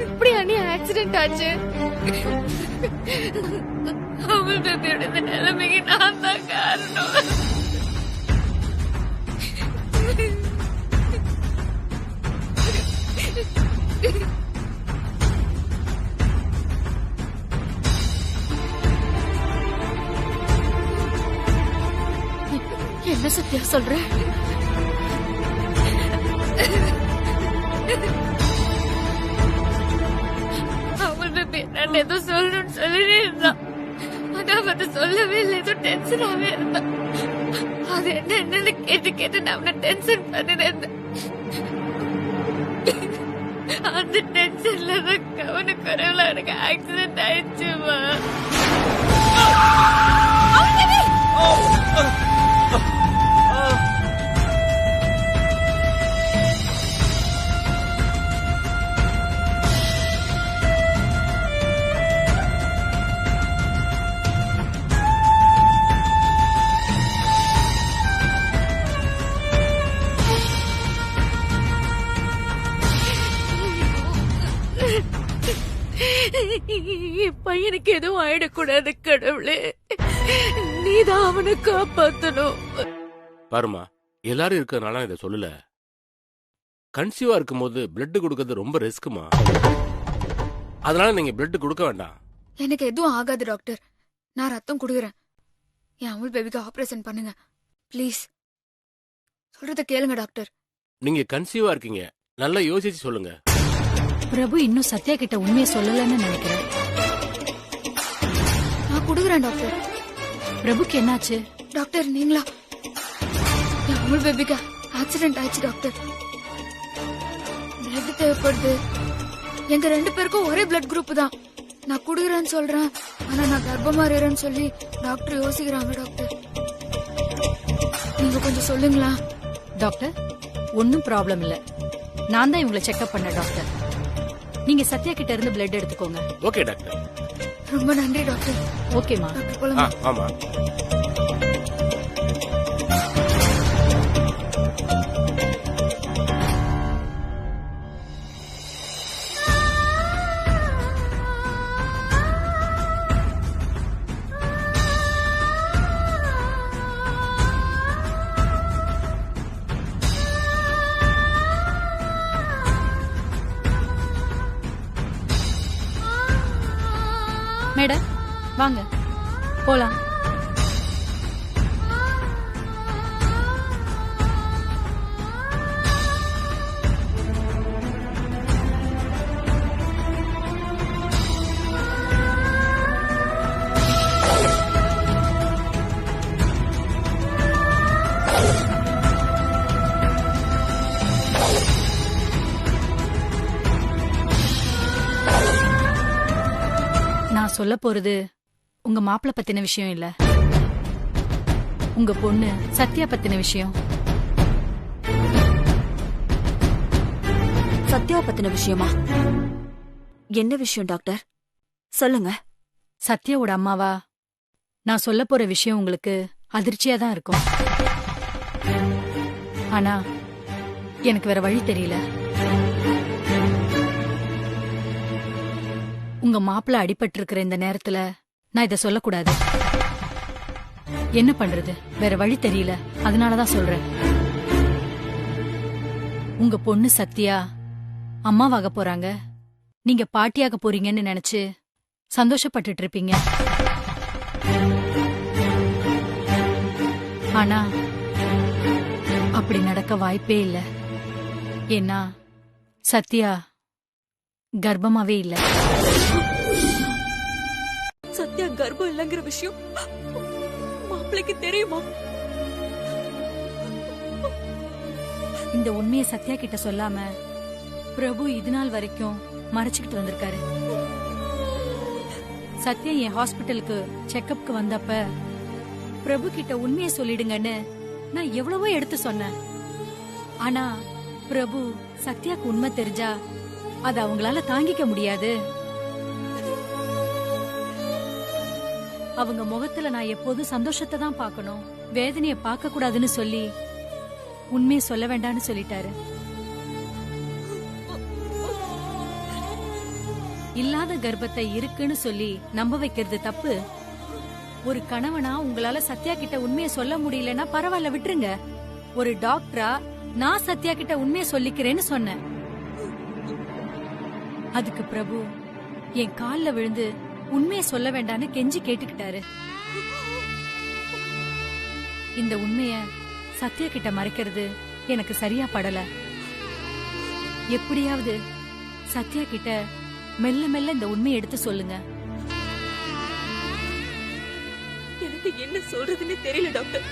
இப்படி அண்ணி ஆக்சிடென்ட் ஆச்சு. அமுல் பேபியோட இந்த நிலைமைக்கு நான் தான் காரணம். என்ன சத்யா சொல்ற? அமுல் பேபி நான் ஏதோ சொல்லணும்னு சொல்லிட்டே இருந்தான். அதான் வந்து சொல்லவே இல்லை. ஏதோ டென்ஷனாவே இருந்தான். அது என்னன்னு கேட்டு கேட்டு நான் அவனை டென்ஷன் பண்ணிட்டு இருந்தேன். அந்த டென்ஷன்ல தான் கவனக்குறைவுல எனக்கு ஆக்சிடென்ட் ஆயிடுச்சுமா. என் பையனுக்கு எதுவும் ஆயிடக்கூடாது கடவுளே. நீதான் அவனை காப்பாத்தணும். பாருமா, எல்லாரும் இருக்கிறதுனால இதை சொல்லல. கன்சீவா இருக்கும் போது பிளட் கொடுக்கறது ரொம்ப ரிஸ்க்குமா. அதனால நீங்க பிளட் கொடுக்க வேண்டாம். எனக்கு எதுவும் ஆகாது டாக்டர். நான் ரத்தம் கொடுக்குறேன். என் அமுல் பேபிக்கு ஆபரேஷன் பண்ணுங்க ப்ளீஸ். சொல்றத கேளுங்க டாக்டர். நீங்க கன்சீவா இருக்கீங்க, நல்லா யோசிச்சு சொல்லுங்க. பிரபு இன்னும் சத்யா கிட்ட உண்மையை சொல்லலன்னு நினைக்கிறேன். நான் கொடுக்குறேன் டாக்டர். பிரபுக்கு என்னாச்சு? டாக்டர் நீங்களா? என் அமுல் பேபிக்கு ஆக்சிடென்ட் ஆயிடுச்சு டாக்டர். பிளட் தேவைப்படுது. எங்க 2 பேருக்கும் ஒரே பிளட் குரூப் தான். நான் குடுக்குறேன்னு சொல்றேன், ஆனா நான் கர்ப்பமா இருக்கேன்னு சொல்லி டாக்டர் யோசிக்கிறாங்க டாக்டர். நீங்க கொஞ்சம் சொல்லுங்களா? டாக்டர், ஒன்னும் ப்ராப்ளம் இல்ல. நான் தான் இவங்களை செக்அப் பண்ண டாக்டர். நீங்க சத்யா கிட்ட இருந்து பிளட் எடுத்துக்கோங்க. Okay doctor. ரொம்ப நன்றி டாக்டர். ஓகேமா. டாக்டர் போலாம். ஆமா. மேடம் வாங்க போலாம். நான் சொல்ல போறது உங்க மாப்பிள்ள பத்தின விஷயம் இல்ல, உங்க பொண்ணு சத்யா பத்தின விஷயம். சத்யா பத்தின விஷயமா? என்ன விஷயம் டாக்டர்? சொல்லுங்க. சத்யாவோட அம்மாவா? நான் சொல்ல போற விஷயம் உங்களுக்கு அதிர்ச்சியா தான் இருக்கும். ஆனா எனக்கு வேற வழி தெரியல. உங்க மாப்பிள்ள அடிபட்டு இருக்கிற இந்த நேரத்துல நான் இத சொல்லக்கூடாது. என்ன பண்றது, வேற வழி தெரியல. அதனாலதான் சொல்றேன். உங்க பொண்ணு சத்யா அம்மாவாக போறாங்க, நீங்க பாட்டியாக போறீங்கன்னு நினைச்சு சந்தோஷப்பட்டுட்டு இருப்பீங்க. ஆனா அப்படி நடக்க வாய்ப்பே இல்ல. ஏன்னா சத்யா கர்ப்பமாவே இல்ல. சத்யா கர்ப்பம் இல்லங்கிற விஷயம் மாப்பிள்ளைக்கு தெரியுமா? இந்த உண்மையை சத்யா கிட்ட சொல்லாம பிரபு இது நாள் வரைக்கும் மறைச்சுக்கிட்டு வந்திருக்காரு. சத்யா என் ஹாஸ்பிட்டலுக்கு செக்கப்க்கு வந்தப்ப பிரபு கிட்ட உண்மையை சொல்லிடுங்கன்னு நான் எவ்வளவோ எடுத்து சொன்னேன். ஆனா பிரபு சத்யாக்கு உண்மை தெரிஞ்சா அது அவங்களால தாங்கிக்க முடியாது. அவங்க முகத்துல நான் எப்போதும் சந்தோஷத்தை தான் பார்க்கணும், வேதனைய பார்க்க கூடாதுன்னு சொல்லி உண்மையை சொல்ல வேண்டாம்னு சொல்லிட்டாரு. இல்லாத கர்ப்பத்தை இருக்குன்னு சொல்லி நம்ப வைக்கிறது தப்பு. ஒரு கணவனா உங்களால சத்யா கிட்ட உண்மையை சொல்ல முடியலன்னா பரவாயில்ல, விட்டுருங்க. ஒரு டாக்டரா நான் சத்யா கிட்ட உண்மையை சொல்லிக்கிறேன்னு சொன்னேன். அதுக்கு பிரபு என் கால்ல விழுந்து உண்மையை சொல்ல வேண்டான்னு கெஞ்சி கேட்டுக்கிட்டாரு. இந்த உண்மைய சத்யா கிட்ட மறைக்கிறது எனக்கு சரியா படல. எப்படியாவது சத்யா கிட்ட மெல்ல மெல்ல இந்த உண்மையை எடுத்து சொல்லுங்க. எனக்கு என்ன சொல்றதுன்னு தெரியல டாக்டர்.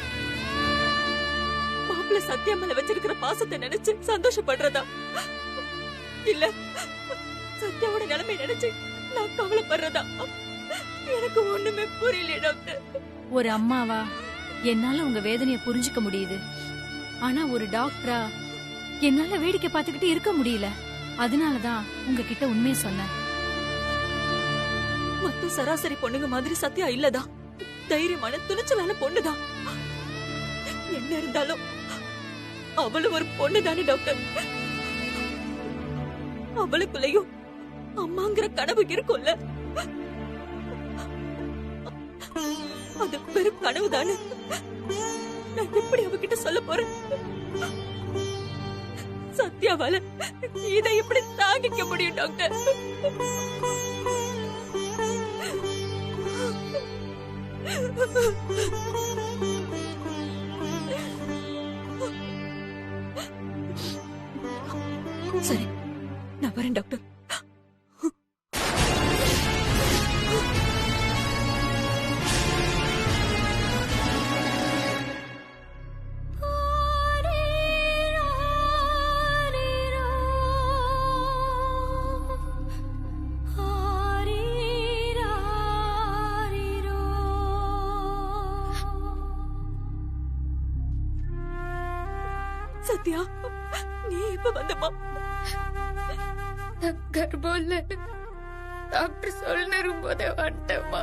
மாப்பிள்ள சத்யா மேல வச்சிருக்கிற பாசத்தை நினைச்சு சந்தோஷப்படுறதா, இல்ல சத்யாவோட நிலைமை நினைச்சு நான் கவலைப்படுறதா, எனக்கு ஒண்ணுமே புரியல டாக்டர். ஒரு அம்மாவா என்னால உங்க வேதனைய புரிஞ்சுக்க முடியுது. ஆனா ஒரு டாக்டரா என்னால வேடிக்கை பார்த்துக்கிட்டு இருக்க முடியல. அதனாலதான் உங்ககிட்ட உண்மையை சொன்னேன். மத்த சராசரி பொண்ணுங்க மாதிரி சத்யா இல்லதான். தைரியமான துணிச்சலான பொண்ணுதான். என்ன இருந்தாலும் அவளும் ஒரு பொண்ணுதானே டாக்டர். அவளுக்குள்ளயும் அம்மாங்கிற கனவு இருக்கும்ல, அது பெரும் கனவு தானே. நான் எப்படி அவகிட்ட சொல்ல போறேன்? சத்யாவால இதை எப்படி தாங்கிக்க முடியும் டாக்டர்? சரி, நான் வரேன் டாக்டர். சத்யா, நீ இப்ப வந்தமா? கர்ப்பம் இல்ல டாக்டர் சொல்ல போதே வந்துட்டேம்மா.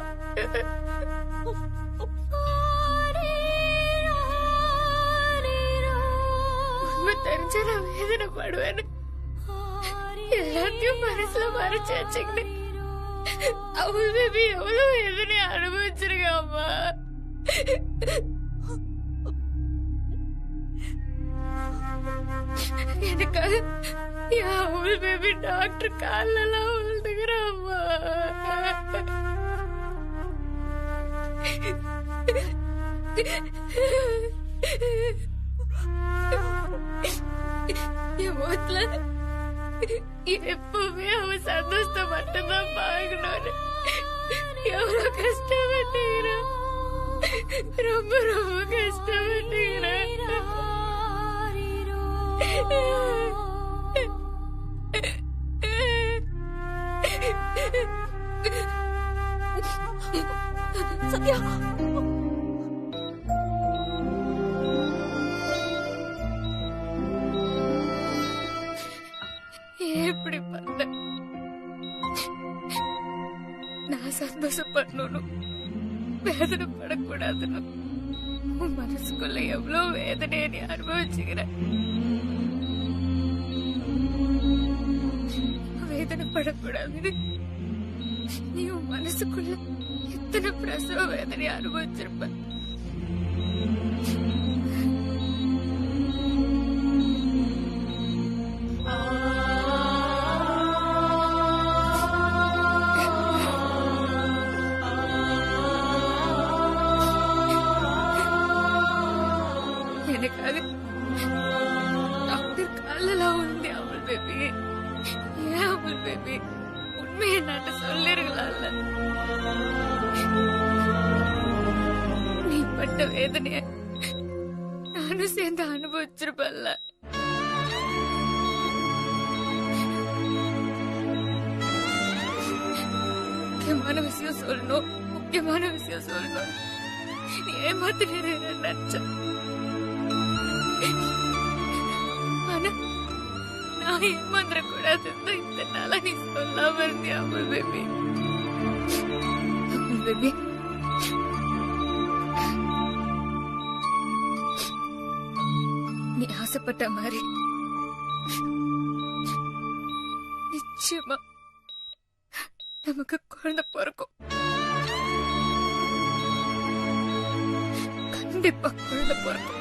உண்மை தெரிஞ்ச நான் வேதனைப்படுவேன்னு எல்லாத்தையும் மனசுல மறைச்சு வச்சுக்கிட்டு அவள் பேபி எவ்வளவு வேதனை அனுபவிச்சிருக்காம்மா. எனக்காக அவள் பேபி டாக்டர் காலெல்லாம் விழுந்துக்கிறாம்மா. என் முகத்துல எப்பவுமே அவன் சந்தோஷத்தை மட்டும்தான் பார்க்கணும்னு எவ்வளவு கஷ்டப்பட்டுக்கிறான், ரொம்ப ரொம்ப கஷ்டப்பட்டுக்கிறான். சத்யா, எப்படி பண்ண? நான் சந்தோஷப்படணும், வேதனைப்படக்கூடாதுன்னு உன் மனசுக்குள்ள எவ்வளவு வேதனையை நீ அனுபவிச்சுக்கிற. வேதனைப்படக்கூடாதுன்னு நீ உன் மனசுக்குள்ள எத்தனை பிரசவ வேதனையை அனுபவிச்சிருப்ப. எனக்காக டாக்டர் காலெல்லாம் உண்டு பேபி, ஏன் அமுல் பேபி, உண்மையை என்னாட்ட சொல்லிருக்கலாம்ல. நீ பட்ட வேதனைய நானும் சேர்ந்து அனுபவிச்சிருப்பல்ல. முக்கியமான விஷயம் சொல்லணும், முக்கியமான விஷயம் சொல்லணும். நீ ஏமாத்தினு நினைச்ச, ஆனா நான் ஏமாந்துட கூடாதுன்னு இந்த நாளா நீ சொல்லாம இருந்தியா அமுல் பேபி? அமுல் பேபி, நீ ஆசைப்பட்ட மாதிரி நிச்சயமா நமக்கு குழந்தை பிறக்கும். கண்டிப்பா குழந்தை பிறக்கும்.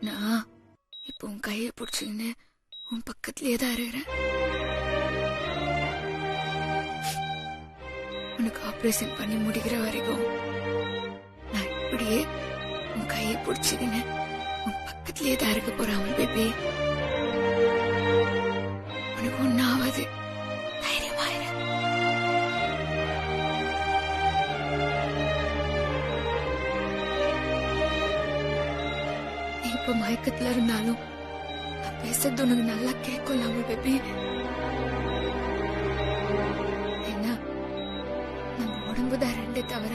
நான் இப்ப உன் கையை பிடிச்சுன்னு உன் பக்கத்திலேயே தான் இருக்கிறேன். உனக்கு ஆபரேஷன் பண்ணி முடிக்கிற வரைக்கும் நான் இப்படியே உன் கையை பிடிச்சுக்கின்னு உன் பக்கத்திலேயே தான் இருக்க போறேன் அமுல் பேபி. உனக்கு ஒன்னாவது தைரியமாயிரு. நீ இப்ப மயக்கத்துல இருந்தாலும் நான் பேசுறது உனக்கு நல்லா கேட்கல அமுல் பேபி. ஏன்னா நம்ம உடம்புதான் ரெண்டே தவிர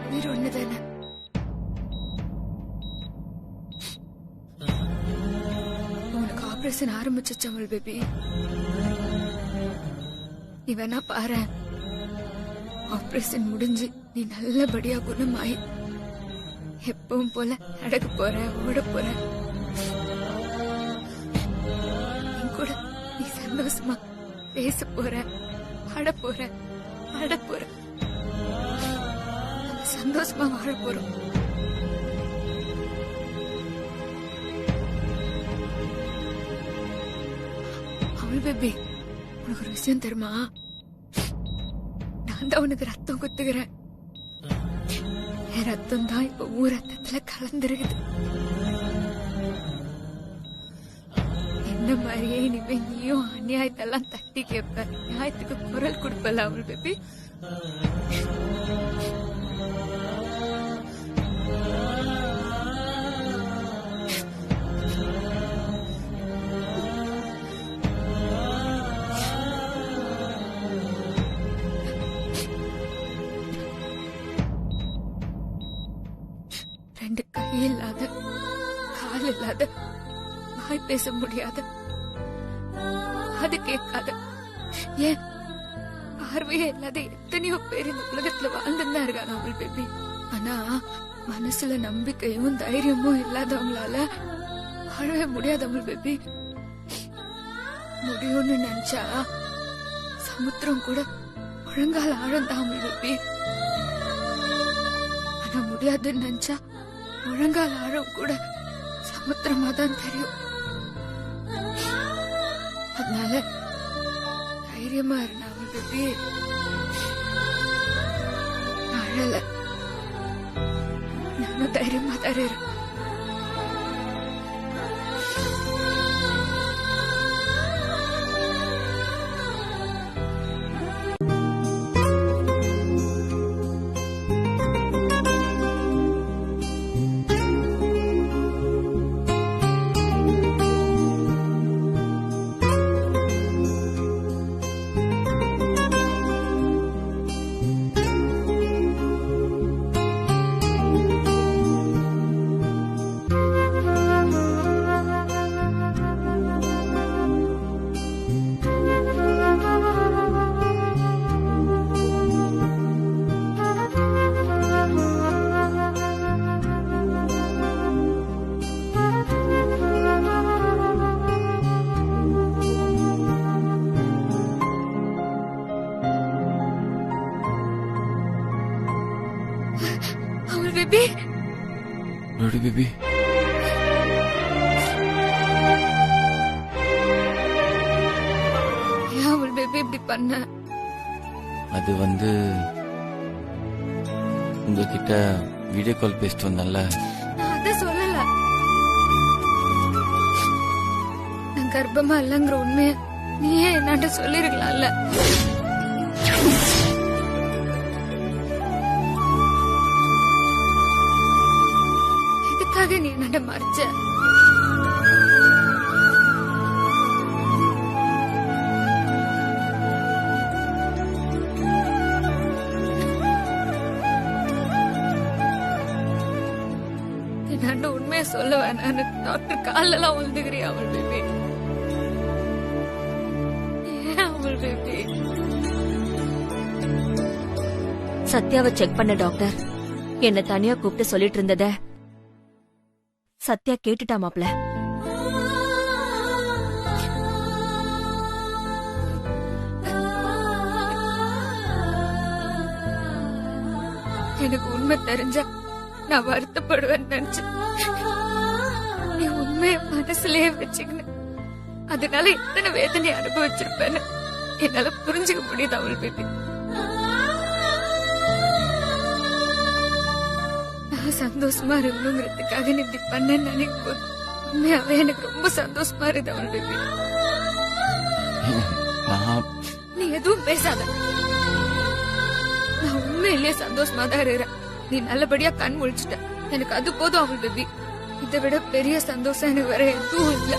உயிர் ஒண்ணுதானே. உனக்கு ஆபரேஷன் ஆரம்பிச்சிச்சு அமுல் பேபி. நீ வேணா பாரு, ஆபரேஷன் முடிஞ்சு நீ நல்லபடியா குணமாயி எப்பவும் போல நடக்க போற, ஓட போற. என் கூட நீ சந்தோஷமா பேச போற, பாட போற, ஆட போற. சந்தோஷமா வாழ போறோம். அமுல் பேபி, உனக்கு ஒரு விஷயம் தெரியுமா? நான் தான் உனக்கு ரத்தம் குத்துக்கிறேன். என் ரத்தம் தான் இப்ப உன் ரத்தத்துல கலந்துருக்குது. என்ன மாதிரியே இனிமே நீயும் அநியாயத்தெல்லாம் தட்டி கேட்ப, நியாயத்துக்கு குரல் கொடுப்பல அமுல் பேபி. ரெண்டு கை இல்லாத, கால் இல்லாத, வாய் பேச முடியாத, அது கேட்காத, ஏன் பார்வையே இல்லாத எத்தனையோ பேர் இந்த உலகத்துல வாழ்ந்துதான் இருக்காங்க அமுல் பேபி. ஆனா மனசுல நம்பிக்கையும் தைரியமும் இல்லாதவங்களால வாழவே முடியாது அமுல் பேபி. முடியும்னு நினைச்சா சமுத்திரம் கூட ஒழுங்கால ஆழந்தான் அமுல் பேபி. ஆனா முடியாதுன்னு நினைச்சா முழங்கால் ஆழம் கூட சமுத்திரமா தான் தெரியும். அதனால தைரியமா இருந்தா அமுல் பேபி. அழல, நானும் தைரியமா தான் இருக்கேன். Rowdy baby. ஏன் அவள் பேபி இப்படி பண்ண? அது உங்ககிட்ட வீடியோ கால் பேசிட்டு வந்தேன்ல. நான் அதை சொல்லல. நான் கர்ப்பமா இல்லைங்கிற உண்மைய நீயே என்னாண்ட சொல்லிருக்கலாம்ல. எதுக்காக நீ என்னாண்ட மறைச்ச? என்னாண்ட உண்மையை சொல்ல வேணான்னு டாக்டர் காலெல்லாம் விழுந்துக்கிறியா அவள் பேபி? ஏன் அவள் பேபி? சத்யாவை செக் பண்ண டாக்டர் என்ன தனியா கூப்பிட்டு சொல்லிட்டு இருந்தத சத்யா கேட்டுட்டா மாப்ள. எனக்கு உண்மை தெரிஞ்சா நான் வருத்தப்படுவேன்னு நினைச்சேன். நீ உண்மைய மனசுலயே வச்சுக்கின, அதனால இத்தனை வேதனை அனுபவிச்சிருப்பேன்னு என்னால புரிஞ்சுக்க முடியுது அவள் பேபி. நான் சந்தோஷமா இருக்கணுங்கிறதுக்காக நீ இப்படி பண்ணேன்னு நினைக்கும் போது உண்மையாவே எனக்கு ரொம்ப சந்தோஷமா இருக்கு அவள் பேபி. நீ எதுவும் பேசாத. நான் உண்மையிலேயே சந்தோஷமா தான் இருக்கிறேன். நீ நல்லபடியா கண் முழிச்சிட்ட, எனக்கு அது போதும் அவள் பேபி. இதை விட பெரிய சந்தோஷம் எனக்கு வேற எதுவும் இல்ல.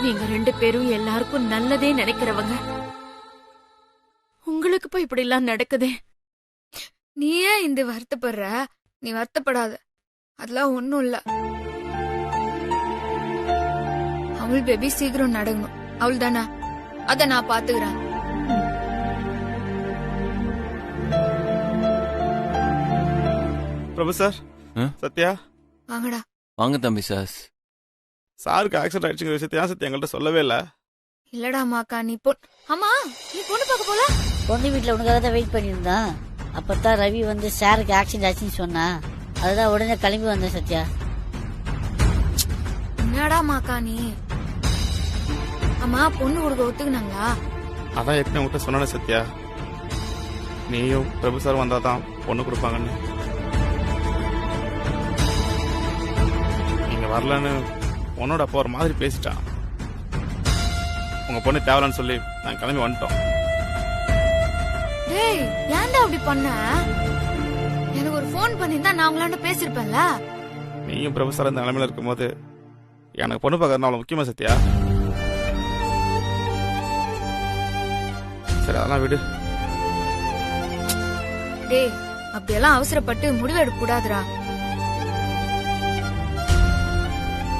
நீங்க 2 பேரும் எல்லாருக்கும் நல்லதே நினைக்கிறவங்க. உங்களுக்கு போய் இப்படி எல்லாம் நடக்குதே. நீ ஏன் இந்த வருத்தப்படுற? நீ வருத்தப்படாத, அதெல்லாம் ஒண்ணும் இல்ல. அவள் பேபி சீக்கிரம் நடக்கணும், அவள் தானே, அத நான் பாத்துக்கிறேன். பிரபு சார், சத்யா வாங்கடா. வாங்க தம்பி சாஸ். சாருக்கு ஆக்சிடென்ட் ஆயிடுச்சுங்கிற விஷயத்தை ஏன் சத்யா எங்கள்கிட்ட சொல்லவே இல்ல? இல்லடா மாக்கா, நீ ஆமா நீ பொண்ணு பார்க்க போல. பொண்ணு வீட்டுல உனக்காக தான் வெயிட் பண்ணியிருந்தான். அப்பதான் ரவி சாருக்கு ஆக்சிடென்ட் ஆச்சுன்னு சொன்னா, அதுதான் உடனே கிளம்பி வந்தேன் சத்யா. என்னடா மாக்கா நீ? அம்மா பொண்ணு கொடுக்க ஒத்துக்குனாங்களா? அதான் ஏற்கனவே உங்கள்கிட்ட சொன்ன சத்யா, நீயும் பிரபு சார் வந்தாதான் பொண்ணு கொடுப்பாங்கன்னு. நீங்க வரலன்னு பொண்ணோட அப்பா ஒரு மாதிரி பேசிட்டான். உங்க பொண்ணு தேவலான்னு சொல்லி நாங்க கிளம்பி வந்துட்டோம். டேய், ஏன்டா அப்படி பண்ண? எனக்கு ஒரு போன் பண்ணிருந்தா நான் உங்களாண்ட பேசிருப்பேன்ல. நீயும் பிரபு சார் இந்த நிலைமையில இருக்கும்போது எனக்கு பொண்ணு பார்க்கறது அவ்வளவு முக்கியமா சத்யா? சரி, அதெல்லாம் விடு. டேய், அப்படியெல்லாம் அவசரப்பட்டு முடிவு எடுக்க கூடாதுடா.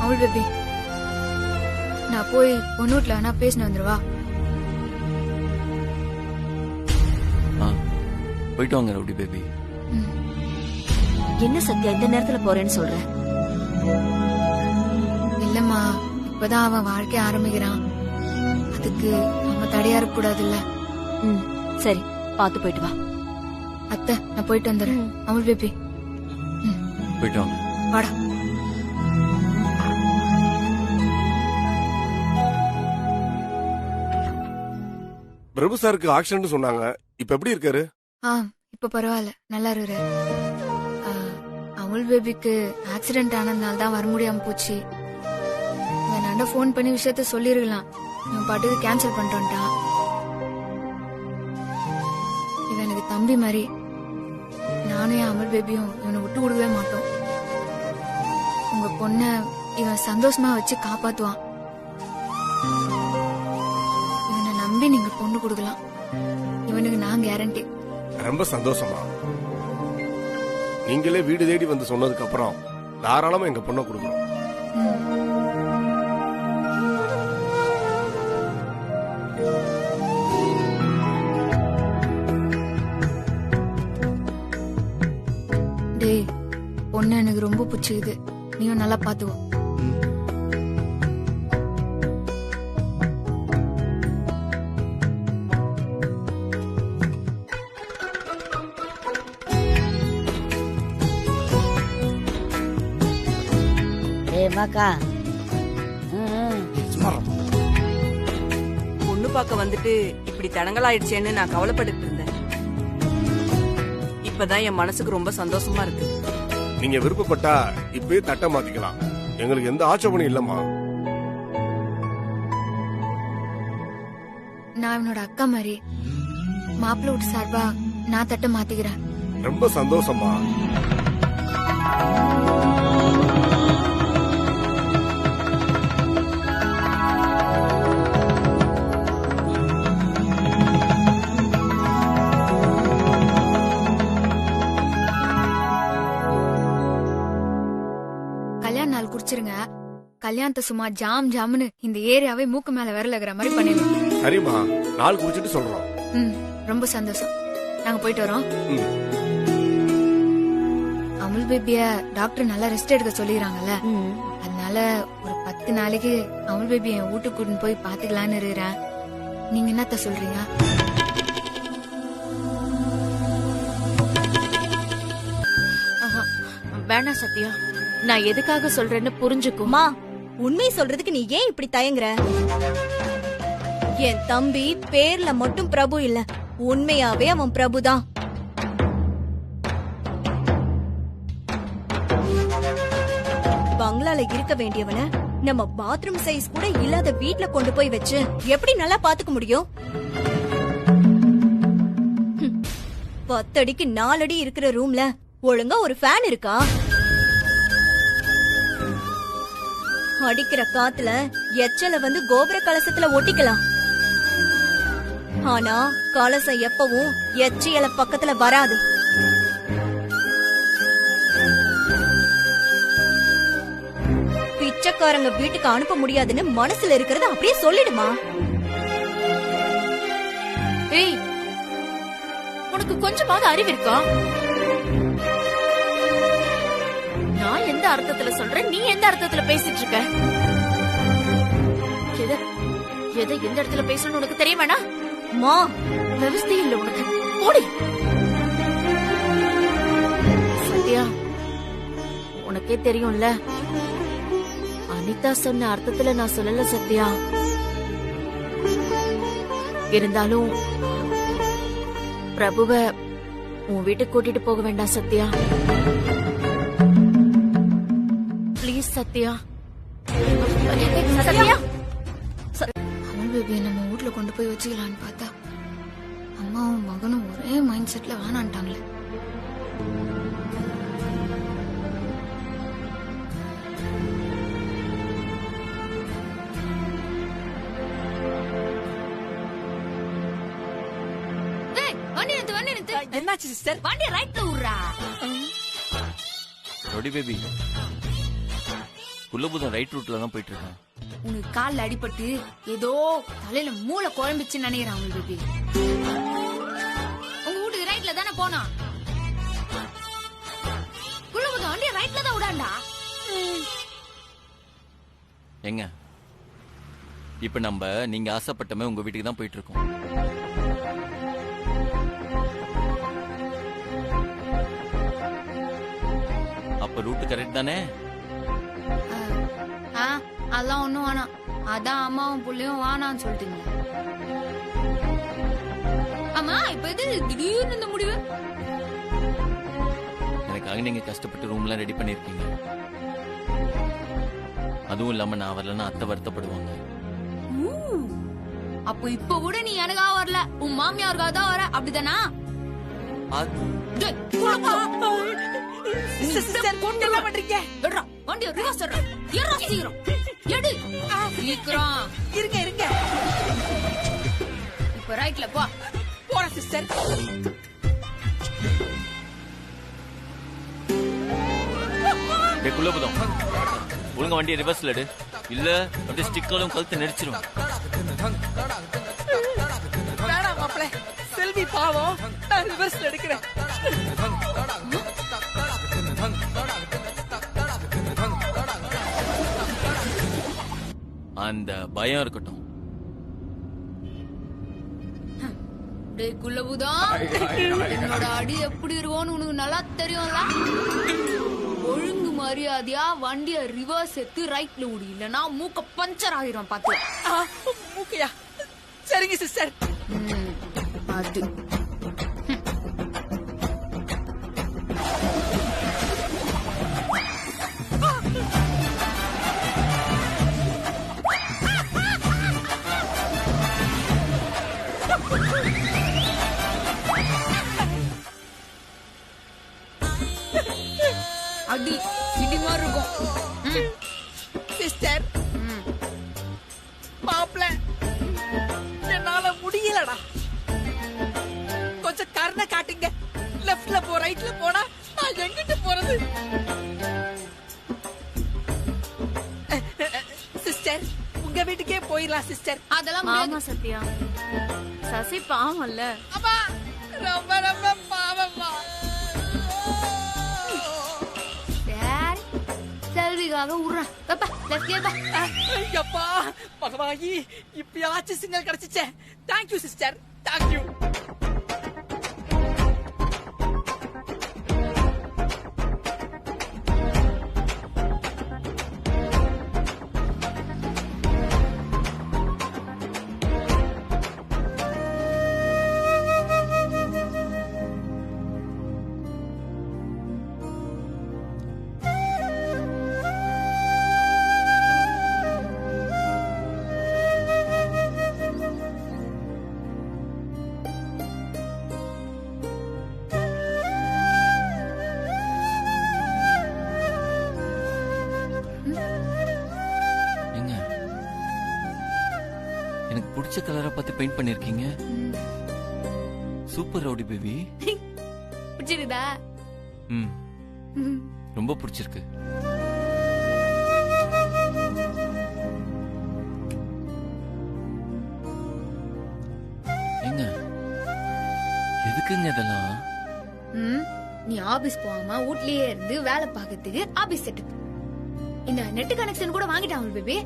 அவள் பேபி, நான் போய் பொண்ணு வீட்டுல வேணா பேசினு வந்துருவா. போயிட்டு வாங்க ரவுடி பேபி. என்ன சத்யா இந்த நேரத்துல போறேன்னு சொல்ற? இல்லம்மா, இப்பதான் அவன் வாழ்க்கை ஆரம்பிக்கிறான், அதுக்கு நம்ம தடையா இருக்க கூடாதுல்ல. சரி, பாத்து போயிட்டு வா. அத்தை, நான் போயிட்டு வந்துடுறேன். அவள் பேபி போயிட்டு வாங்க. வாடா. பிரபு சாருக்கு ஆக்சிடென்ட் சொன்னாங்க. இப்ப எப்படி இருக்காரு? இப்ப பரவாயில்ல, நல்லா இருக்கிறாரு. அவள் பேபிக்கு ஆக்சிடென்ட் ஆனதுனால தான் வர முடியாம போச்சு. நான் போன் பண்ணி விஷயத்த சொல்லிருக்கலாம், இவன் பாட்டுக்கு கேன்சல் பண்ணிட்டான். இவன் எனக்கு தம்பி மாதிரி. நானும் என் அமல் பேபியும் இவனை விட்டு கொடுக்கவே மாட்டோம். உங்க பொண்ண இவன் சந்தோஷமா வச்சு காப்பாத்துவான். இவனை நம்பி நீங்க பொண்ணு கொடுக்கலாம், இவனுக்கு நான் கேரண்டி. ரொம்ப சந்தோஷமா. நீங்களே வீடு தேடி வந்து சொன்னதுக்கு அப்புறம் தாராளமா எங்க பொண்ணை கொடுக்கணும். டேய், பொண்ணு எனக்கு ரொம்ப பிடிச்சிக்குது, நீயும் நல்லா பாத்துவோ. தெரியுமாக்கா? பொண்ணு பார்க்க வந்துட்டு இப்படி தடங்கலாயிடுச்சேன்னு நான் கவலைப்பட்டு இருந்தேன். இப்பதான் என் மனசுக்கு ரொம்ப சந்தோஷமா இருக்கு. நீங்க விருப்பப்பட்டா இப்பயே தட்டை மாத்திக்கலாம். எங்களுக்கு எந்த ஆட்சேபனையும் இல்லம்மா. நான் இவனோட அக்கா மாதிரி மாப்பிள்ளை வீட்டு சார்பா நான் தட்டை மாத்திக்கிறேன். ரொம்ப சந்தோஷமா. கல்யாண நாள் குறிச்சிருங்க. கல்யாணத்தை சும்மா ஜாம் ஜாம்னு இந்த ஏரியாவே மூக்கு மேல விரலகிற மாதிரி பண்ணிடலாம். சரிம்மா, நாள் குறிச்சிட்டு சொல்றோம். ரொம்ப சந்தோஷம். நாங்க போயிட்டு வரோம். அமுல் பேபிய டாக்டர் நல்லா ரெஸ்ட் எடுக்க சொல்லிடுறாங்கல்ல, அதனால ஒரு 10 நாளைக்கு அமுல் பேபி என் வீட்டுக்கு கூட்டின்னு போய் பாத்துக்கலான்னு இருக்கிறேன். நீங்க என்னத்த சொல்றீங்க? வேணாம் சத்யா, நான் எதுக்காக சொல்றேன்னு புரிஞ்சுக்குமா. உண்மை சொல்றதுக்கு நீ ஏன் இப்படி தயங்குற? என் தம்பி பேர்ல மட்டும் பிரபு இல்ல, உண்மையாவே அவன் பிரபுதான். பங்களால இருக்க வேண்டியவன நம்ம பாத்ரூம் சைஸ் கூட இல்லாத வீட்ல கொண்டு போய் வச்சு எப்படி நல்லா பாத்துக்க முடியும்? 10 அடிக்கு 4 அடி இருக்கிற ரூம்ல ஒழுங்கா ஒரு ஃபேன் இருக்கா? அடிக்கிற காத்துல எச்சல வந்து கோபுர கலசத்துல ஒட்டிக்கலாம். ஆனா கலசம் எப்பவும் எச்சியல பக்கத்துல வராது. பிச்சைக்காரங்க வீட்டுக்கு அனுப்ப முடியாதுன்னு மனசுல இருக்கிறத அப்படியே சொல்லிடுமா. ஏய், உனக்கு கொஞ்சமாவது அறிவு இருக்கா? நான் எந்த அர்த்தத்துல சொல்றேன், நீ எந்த அர்த்தத்துல பேசிட்டு இருக்க? எதை எந்த இடத்துல பேசணும்னு உனக்கு தெரியுமாண்ணா? மா, விவசாயம் இல்ல உனக்கு. ஓடி சத்யா, உனக்கே தெரியும்ல, அனிதா சொன்ன அர்த்தத்துல நான் சொல்லல சத்யா. இருந்தாலும் பிரபுவ உன் வீட்டுக்கு கூட்டிட்டு போக வேண்டாம் சத்யா. ப்ளீஸ் சத்யா. சத்யா, அமுல் பேபியை நம்ம வீட்டுல கொண்டு போய் வச்சுக்கலான்னு பார்த்தா அம்மாவும் மகனும் ஒரே மைண்ட் செட்ல வேணான்ட்டாங்களே. என்னாச்சு சிஸ்டர்? வண்டி ரைட்ல விடுறா. ரொடி பேபி, குள்ளபுதம் ரைட் ரூட்ல தான் போயிட்டு இருக்கான். உனக்கு கால்ல அடிபட்டு ஏதோ தலையில மூளை குழம்பிச்சுன்னு நினைக்கிறான் அமுல் பேபி. உங்க வீட்டுக்கு ரைட்ல தானே போனா? குள்ளபுதம் வண்டி ரைட்ல தான் விடாண்டா. எங்க இப்ப நம்ம நீங்க ஆசைப்பட்டமே உங்க வீட்டுக்கு தான் போயிட்டு இருக்கோம். அப்ப ரூட் கரெக்ட் தானே? அதெல்லாம் ஒண்ணும் வேணாம். அதான் அம்மாவும் புள்ளையும் வானான்னு சொல்லிட்டீங்க. ஆமா, இப்ப எது திடீர்னு இந்த முடிவு? எனக்காக நீங்க கஷ்டப்பட்டு ரூம் எல்லாம் ரெடி பண்ணிருக்கீங்க. அதுவும் இல்லாம நான் வரலன்னா அத்தை வருத்தப்படுவாங்க. அப்போ இப்ப கூட நீ எனக்காக வரல, உன் மாமியாருக்காக தான் வர, அப்படிதானா? என்ன பண்றீங்க? வண்டியை ரிவர்ஸ் சீக்கிரம் எடு. சீக்கிரம் இருங்க. இப்ப ரைட்ல போ. போற சிஸ்டர். குள்ளபுதம், ஒழுங்க வண்டியை ரிவர்ஸ்ல எடு, இல்ல அப்படியே ஸ்டிக்கரும் கழுத்து நெரிச்சிரும். வேணாம் மாப்பிள, செல்வி பாவம், நான் ரிவர்ஸ்ல எடுக்கிறேன். அந்த பயம் இருக்கட்டும். குள்ளபுதம், என்னோட அடி எப்படி இருக்கும்னு உனக்கு நல்லா தெரியும்ல. ஒழுங்கு மாதிரி மரியாதையா வண்டிய ரிவர்ஸ் எடுத்து ரைட்ல ஓடி, இல்லனா மூக்க பஞ்சர் ஆயிரும் பாத்து. மூக்கையா? சரிங்க சிஸ்டர். அது அடி இடி மாதிரி இருக்கும். சிஸ்டர், மாப்ள என்னால முடியலடா. கொஞ்சம் கருணை காட்டுங்க. லெஃப்ட்ல போ, ரைட்ல போனா நான் எங்கிட்டு போறது? சிஸ்டர், உங்க வீட்டுக்கே போயிடலாம் சிஸ்டர். அதெல்லாம் ஆமா சத்யா, சசி பாவம்ல. அம்மா ரொம்ப ரொம்ப பாவம்மா. செல்விக்காக விடுறேன். ஐயப்பா பகவாயி, இப்பயாச்சும் சிக்னல் கிடைச்சிச்சே. Thank you sister, thank you. பிடிச்ச கலரை பார்த்து பெயிண்ட் பண்ணிருக்கீங்க. Super rowdy baby. பிடிச்சிருதா? ரொம்ப பிடிச்சிருக்கு. ஏங்க எதுக்குங்க இதெல்லாம்? நீ ஆபீஸ் போகாம வீட்லயே இருந்து வேலை பார்க்கறதுக்கு ஆபீஸ் செட்டப். இந்த நெட் கனெக்ஷன் கூட வாங்கிட்டாங்க பேபி.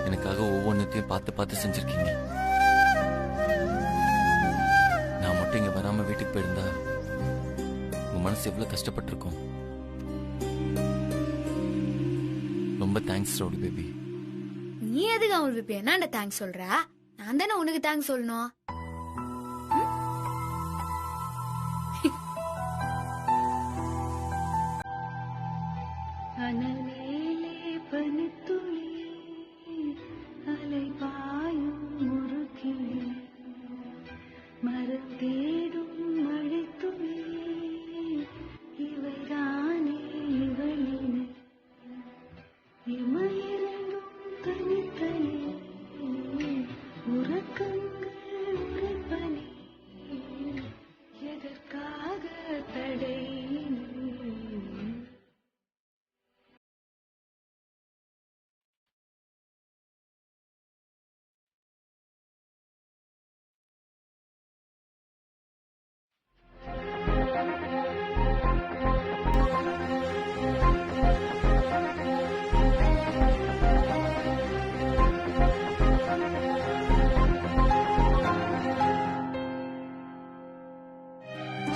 எனக்காக ஒவ்வொன்றுத்தையும் பார்த்து பார்த்து செஞ்சிருக்கீங்க. நான் மட்டும் இங்க வராம வீட்டுக்கு போயிருந்தா உங்க மனசு எவ்வளவு கஷ்டப்பட்டிருக்கும். ரொம்ப தேங்க்ஸ் ரவுடி பேபி. நீ எதுக்கு அவள் பேபி என்னண்ட தேங்க்ஸ் சொல்ற? நான் தானே உனக்கு தேங்க்ஸ் சொல்லணும்.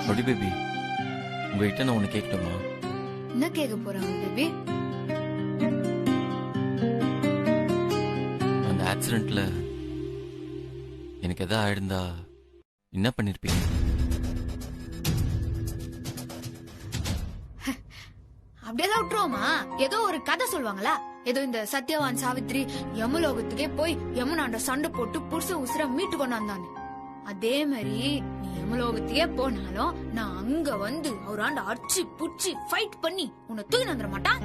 ரவுடி பேபி, உங்ககிட்ட நான் ஒண்ணு கேட்கட்டுமா? என்ன கேட்க போறாங்க பேபி? அந்த ஆக்சிடென்ட்ல எனக்கு எதாவது ஆயிருந்தா என்ன பண்ணிருப்பீங்க? அப்படியெல்லாம் விட்டுருவோமா? ஏதோ ஒரு கதை சொல்லுவாங்களா? ஏதோ இந்த சத்யவான் சாவித்ரி யமலோகத்துக்கே போய் யமுனாண்ட சண்டை போட்டு புருஷ உசுர மீட்டு கொண்டாந்தானு. அதே மாதிரி நீ யமலோகத்தையே போனாலும் நான் அங்க வந்து அவராண்ட அடிச்சு புடிச்சு ஃபைட் பண்ணி உன்னை தூக்கி வந்துட மாட்டான்.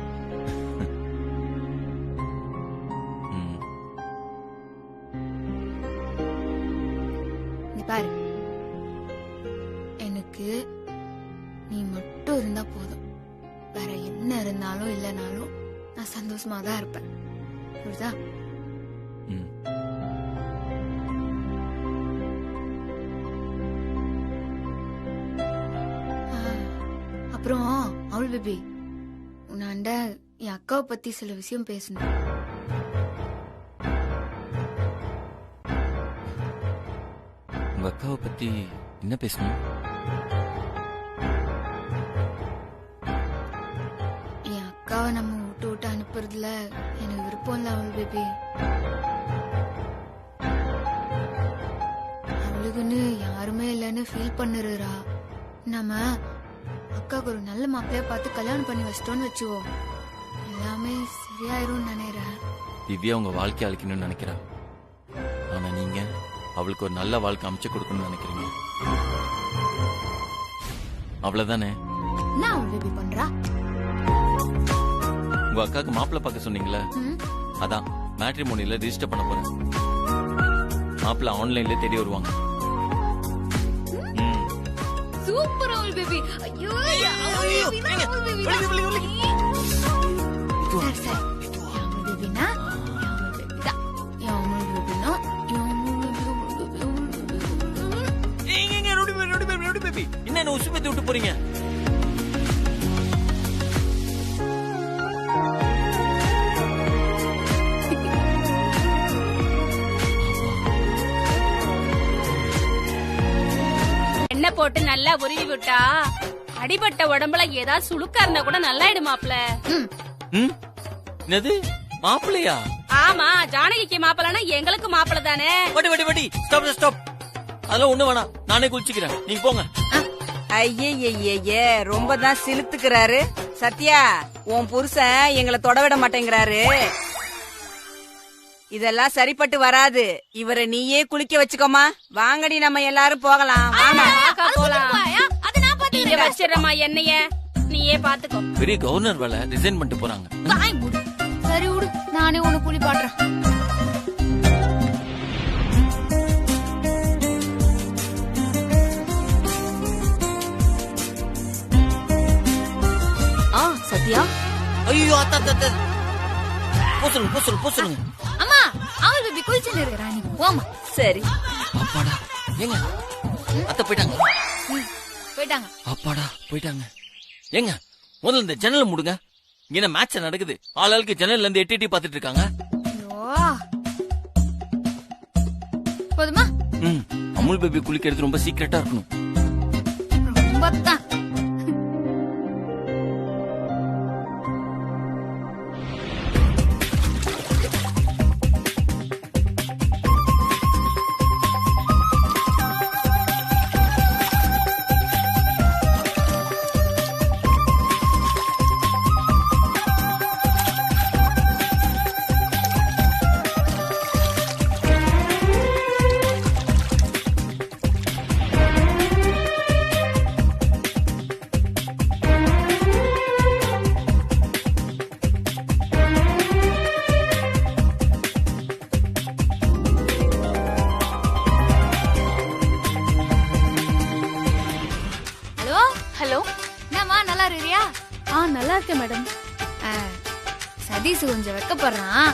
நீ பாரு, எனக்கு நீ மட்டும் இருந்தா போதும். வேற என்ன இருந்தாலும் இல்லைனாலும் நான் சந்தோஷமா தான் இருப்பேன். புரியுதா? அப்புறம் அவள் பேபி, உன்னாண்ட என் அக்காவை பத்தி சில விஷயம் பேசணும். உங்க அக்காவை பத்தி என்ன பேசணும்? அக்காவை நம்ம விட்டு விட்டு அனுப்புறதுல எனக்கு விருப்பம் இல்ல அவள் பேபி. அவளுக்குன்னு யாருமே இல்லைன்னு ஃபீல் பண்ணுறா. நம்ம அக்காவுக்கு ஒரு நல்ல மாப்பிள்ளைய பார்த்து கல்யாணம் பண்ணி வச்சிட்டோன்னு வச்சுக்கோ, எல்லாமே சரியாயிரும் நினைக்கிறேன். திவ்யா உங்க வாழ்க்கை அழிக்கணும்னு நினைக்கிறா. ஆனா நீங்க அவளுக்கு ஒரு நல்ல வாழ்க்கை அமைச்சு கொடுக்கணும்னு நினைக்கிறீங்க. அவ்வளவுதானே? என்ன அவள் பேபி பண்றா? உங்க அக்காக்கு மாப்பிள்ளை பார்க்க சொன்னீங்களே, அதான் மேட்ரிமோனியில ரெஜிஸ்டர் பண்ண போறேன். மாப்பிள்ளை ஆன்லைன்ல தேடி வருவாங்க. சூப்பர் அவள் பேபி. ஐயோ என்ன உசுப்பத்தி விட்டு போறீங்க? என்ன போட்டு நல்லா உருவி விட்டா அடிபட்ட உடம்புல ஏதாவது சுளுக்கா இருந்தா கூட நல்லாயிடுமாப்ல. என்னது மாப்பிள்ளையா? ஆமா, ஜானகிக்கு மாப்பிள்ளனா எங்களுக்கு மாப்பிள்ள தானே. வடி ஸ்டாப் ஸ்டாப். அதெல்லாம் ஒண்ணு வேணாம், நானே குளிச்சுக்கிறேன், நீங்க போங்க. ஐயே ரொம்ப தான் சிலுத்துக்கிறாரு. சத்யா, உன் புருஷன் எங்களை தொட விட மாட்டேங்கிறாரு. இதெல்லாம் சரிப்பட்டு வராது. இவரை நீயே குளிக்க வச்சுக்கோமா. வாங்கடி நம்ம எல்லாரும் போகலாம். நீங்க வச்சிடறமா என்னைய, நீயே பாத்துக்கோ. பெரிய கவர்னர் வேலை ரிசைன் பண்ணிட்டு போறாங்க. சரி விடு, நானே உன்னை குளி பாடுறேன். சத்யா, ஐயோ அத்த போசலுங்க. அம்மா, அவள் பேபி குளிச்சு நிறுறா, நீ போமா. சரி. அப்பாடா, ஏங்க அத்தை போயிட்டாங்க. போயிட்டாங்க. அப்பாடா போயிட்டாங்க. ஏங்க முதல்ல இந்த ஜன்னல் மூடுங்க. இங்க மேட்ச் நடக்குது. ஆளுக்கு ஜன்னல்ல இருந்து எட்டி பாத்துட்டு இருக்காங்க. போதுமா? அமுல் பேபி குளிக்கிறது ரொம்ப சீக்கிரட்டா இருக்கணும். ரொம்ப தான். நல்லா இருக்கேன் மேடம். சதீஷ் கொஞ்சம் வெக்கப்படுறான்.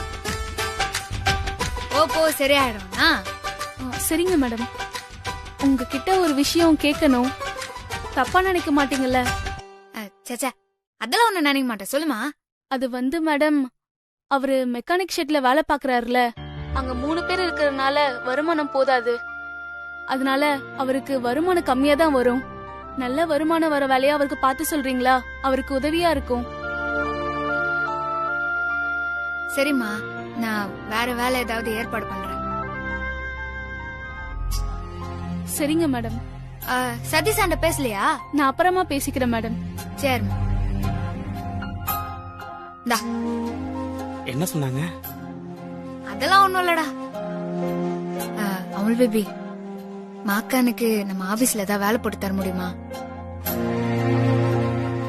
போ சரியாயிடும்னா. சரிங்க மேடம். உங்ககிட்ட ஒரு விஷயம் கேட்கணும். தப்பா நினைக்க மாட்டீங்கல்ல? சச்சா, அதெல்லாம் ஒண்ணு நினைக்க மாட்டேன், சொல்லுமா. அது வந்து மேடம், அவரு மெக்கானிக் ஷெட்ல வேலை பாக்குறாருல, அங்க 3 பேர் இருக்கறதுனால வருமானம் போதாது. அதனால அவருக்கு வருமானம் கம்மியா தான் வரும். நல்ல வருமானம் வர வேலையா அவருக்கு பார்த்து சொல்றீங்களா? அவருக்கு உதவியா இருக்கும். சரிம்மா, நான் வேற வேலை ஏதாவது ஏற்பாடு பண்றேன். சரிங்க மேடம். சதீஷ் ஆண்ட பேசலையா? நான் அப்புறமா பேசிக்கிறேன் மேடம். சரிம்மா. என்ன சொன்னாங்க? அதெல்லாம் ஒண்ணும் இல்லடா. அமுல் பேபி, மாக்கானுக்கு நம்ம ஆபீஸ்ல ஏதாவது வேலை போட்டு தர முடியுமா?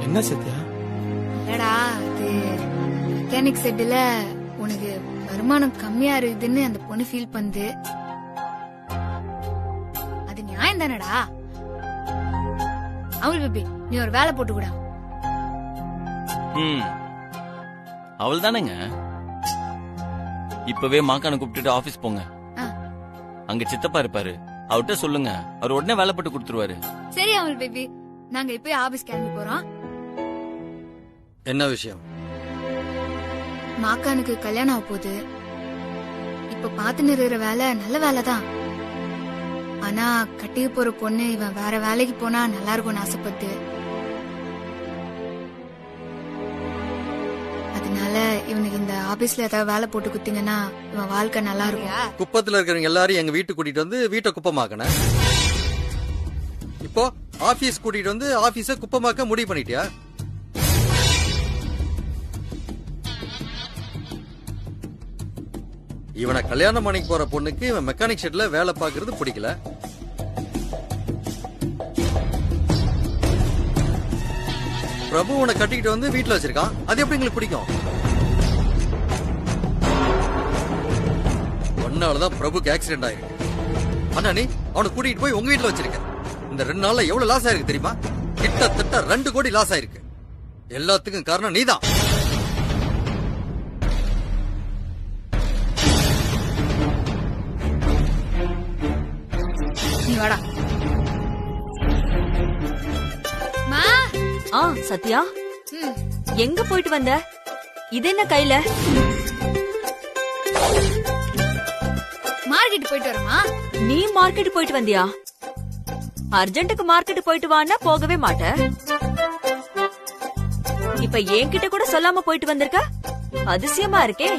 என்ன சத்யா? இல்லடா, அது மெக்கானிக் செட்ல உனக்கு வருமானம் கம்மியா இருக்குதுன்னு அந்த பொண்ணு ஃபீல் பண்ணுது. அது நியாயம் தானடா? அமுல் பேபி, நீ ஒரு வேலை போட்டு கூட. அவள் தானேங்க. இப்பவே மாக்கான கூப்பிட்டுட்டு ஆபீஸ் போங்க. அங்க சித்தப்பா இருப்பாரு, அவர்கிட்ட சொல்லுங்க, அவர் உடனே வேலை போட்டு கொடுத்துருவாரு. சரி அமுல் பேபி, நாங்க இப்ப ஆபீஸ் கிளம்பி போறோம். என்ன விஷயம்? மாக்கானுக்கு கல்யாணம் ஆக போகுது. இப்ப பாத்து நிறுற வேலை நல்ல வேலைதான். ஆனா கட்டிய போற பொண்ணு இவன் வேற வேலைக்கு போனா நல்லா இருக்கும்னு ஆசைப்பட்டு. அதனால இவனுக்கு இந்த ஆபீஸ்ல ஏதாவது வேலை போட்டு குத்தீங்கன்னா இவன் வாழ்க்கை நல்லா இருக்கும். குப்பத்துல இருக்கிறவங்க எல்லாரும் எங்க வீட்டுக்கு கூட்டிட்டு வந்து வீட்டை குப்பமாக்கணும். இப்போ ஆபீஸ் கூட்டிட்டு வந்து ஆபீஸ குப்பமாக்க முடிவு பண்ணிட்டியா? இவனை கல்யாணம் பண்ணிக்கு போற பொண்ணுக்கு இவன் மெக்கானிக் ஷெட்ல வேலை பாக்குறது பிடிக்கல. பிரபு உன்னை கட்டிக்கிட்டு வந்து வீட்டுல வச்சிருக்கான், அது எப்படி உங்களுக்கு பிடிக்கும்? ஒன்னாலதான் பிரபுக்கு ஆக்சிடென்ட் ஆயிருக்கு. ஆனா நீ அவனை கூட்டிட்டு போய் உங்க வீட்டுல வச்சிருக்க. இந்த 2 நாள்ல எவ்வளவு லாஸ் ஆயிருக்கு தெரியுமா? கிட்டத்தட்ட 2 கோடி லாஸ் ஆயிருக்கு. எல்லாத்துக்கும் காரணம் நீதான். நீ வாடா. மா சத்யா, எங்க போயிட்டு வந்த? இது என்ன கையில? மார்க்கெட் போயிட்டு வரமா? நீ மார்க்கெட் போயிட்டு வந்தியா? அர்ஜென்ட்டுக்கு மார்க்கெட் போயிட்டு வான்னா போகவே மாட்ட. இப்ப என்கிட்ட கூட சொல்லாம போயிட்டு வந்திருக்க, அதிசயமா இருக்கே.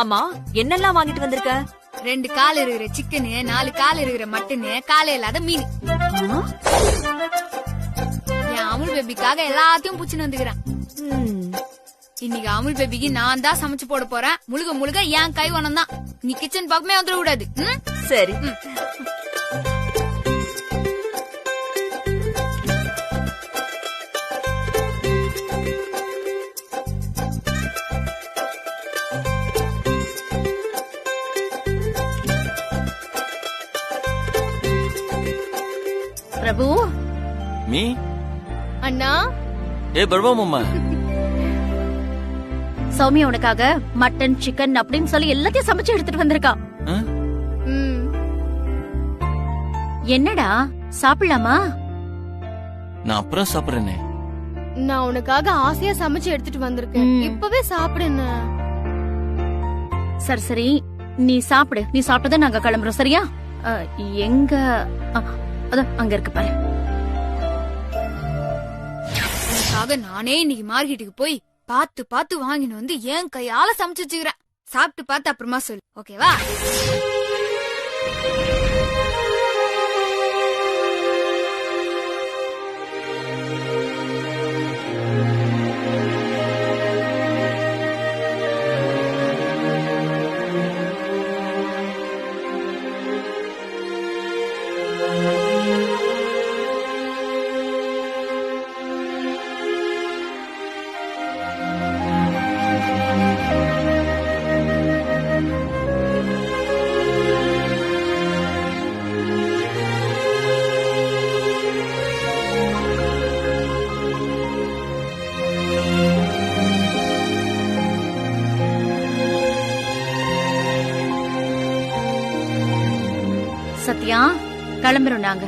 ஆமா, என்னெல்லாம் வாங்கிட்டு வந்திருக்க? 2 கால் இருக்கிற சிக்கனு, 4 கால் இருக்கிற மட்டனு, காலை இல்லாத மீன். என் அமுல் பேபிக்காக எல்லாத்தையும் புச்சுன்னு வந்துக்கிறேன். இன்னைக்கு அமுல் பேபிக்கு நான் தான் சமைச்சு போட போறேன். முழுக முழுக என் கை வனம் தான். நீ கிச்சன் பக்கமே வந்துட கூடாது. சரி. பிரபு மீ அண்ணா. பிரபு மாமா. சௌமியா உனக்காக மட்டன் சிக்கன் அப்படின்னு சொல்லி எல்லாத்தையும் சமைச்சு எடுத்துட்டு வந்திருக்கா. என்னடா சாப்பிடலாமா? நான் அப்புறம் சாப்பிடுறேனே. நான் உனக்காக ஆசையா சமைச்சு எடுத்துட்டு வந்திருக்கேன். இப்பவே சாப்பிடுன்னு. சரி சரி, நீ சாப்பிடு. நீ சாப்பிட்டதான் நாங்க கிளம்புறோம். சரியா? எங்க? அதான் அங்க இருக்கு பாரு. உனக்காக நானே இன்னைக்கு மார்க்கெட்டுக்கு போய் பார்த்து பார்த்து வாங்கின்னு வந்து என் கையால சமைச்சு வச்சுக்கிறேன். சாப்பிட்டு பார்த்து அப்புறமா சொல்லு, ஓகேவா? சத்யா, கிளம்புறோம் நாங்க.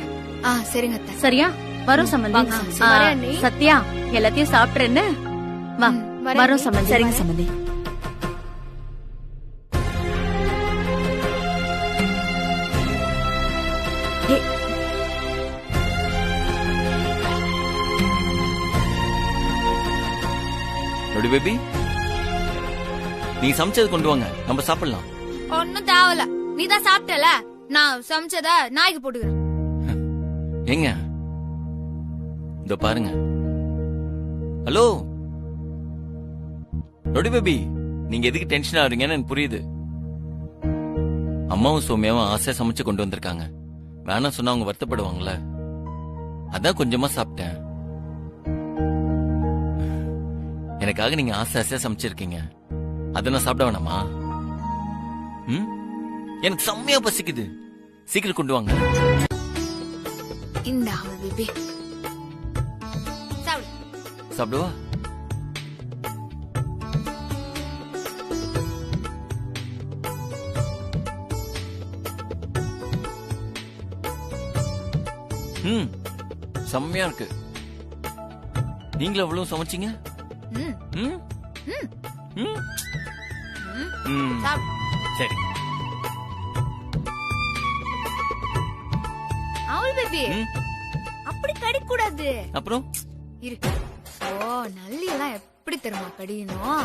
சரிங்க. சரியா? வரும் சம்பந்தி. சத்யா, எல்லாத்தையும் சாப்பிட்டுறேன்னு வா. வரும் சம்பந்தி. சரிங்க சம்பந்தி. பேபி, நீ சமைச்சது கொண்டு வாங்க, நம்ம சாப்பிடலாம். ஒன்னும் தேவல, நீதான் சாப்பிட்டல. நான் சமைச்சத நாய்க்கு போட்டுக்கிறேன். எங்க இதோ பாருங்க. ஹலோ ரொடி பேபி, நீங்க எதுக்கு டென்ஷன் ஆகுறீங்கன்னு எனக்கு புரியுது. அம்மாவும் சோமியாவும் ஆசையா சமைச்சு கொண்டு வந்திருக்காங்க. வேணாம் சொன்னா அவங்க வருத்தப்படுவாங்கல்ல, அதான் கொஞ்சமா சாப்பிட்டேன். எனக்காக நீங்க ஆசை ஆசையா சமைச்சிருக்கீங்க, அதை நான் சாப்பிட வேணாமா? எனக்கு செம்மையா பசிக்குது, சீக்கிரம் கொண்டு வாங்க. இந்த பேபி சாப்பிடுவா? செம்மையா இருக்கு. நீங்களும் எவ்வளவு சமைச்சீங்க? சரி. அவள் பேபி அப்படி கடிக்க கூடாது. அப்புறம் இருக்கு ஓ நல்லி எல்லாம் எப்படி தெரியுமா கடியணும்?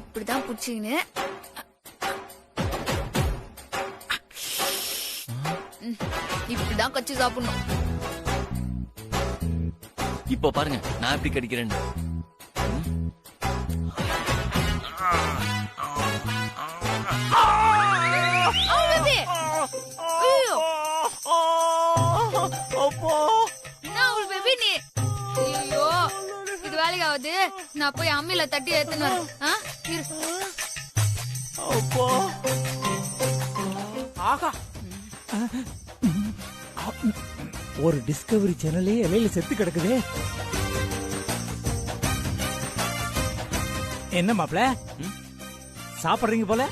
இப்படிதான் புடிச்சின்னு இப்படிதான் கச்சி சாப்பிடணும். இப்போ பாருங்க நான் எப்படி கடிக்கிறேன்னு. வேலைக்காவது நான் போய் அம்மியில தட்டி எடுத்துன்னு வரேன். ஆகா, ஒரு டிஸ்கவரி சேனலே இலையில செத்து கிடக்குதே. என்ன மாப்ள சாப்பிடுறீங்க போல?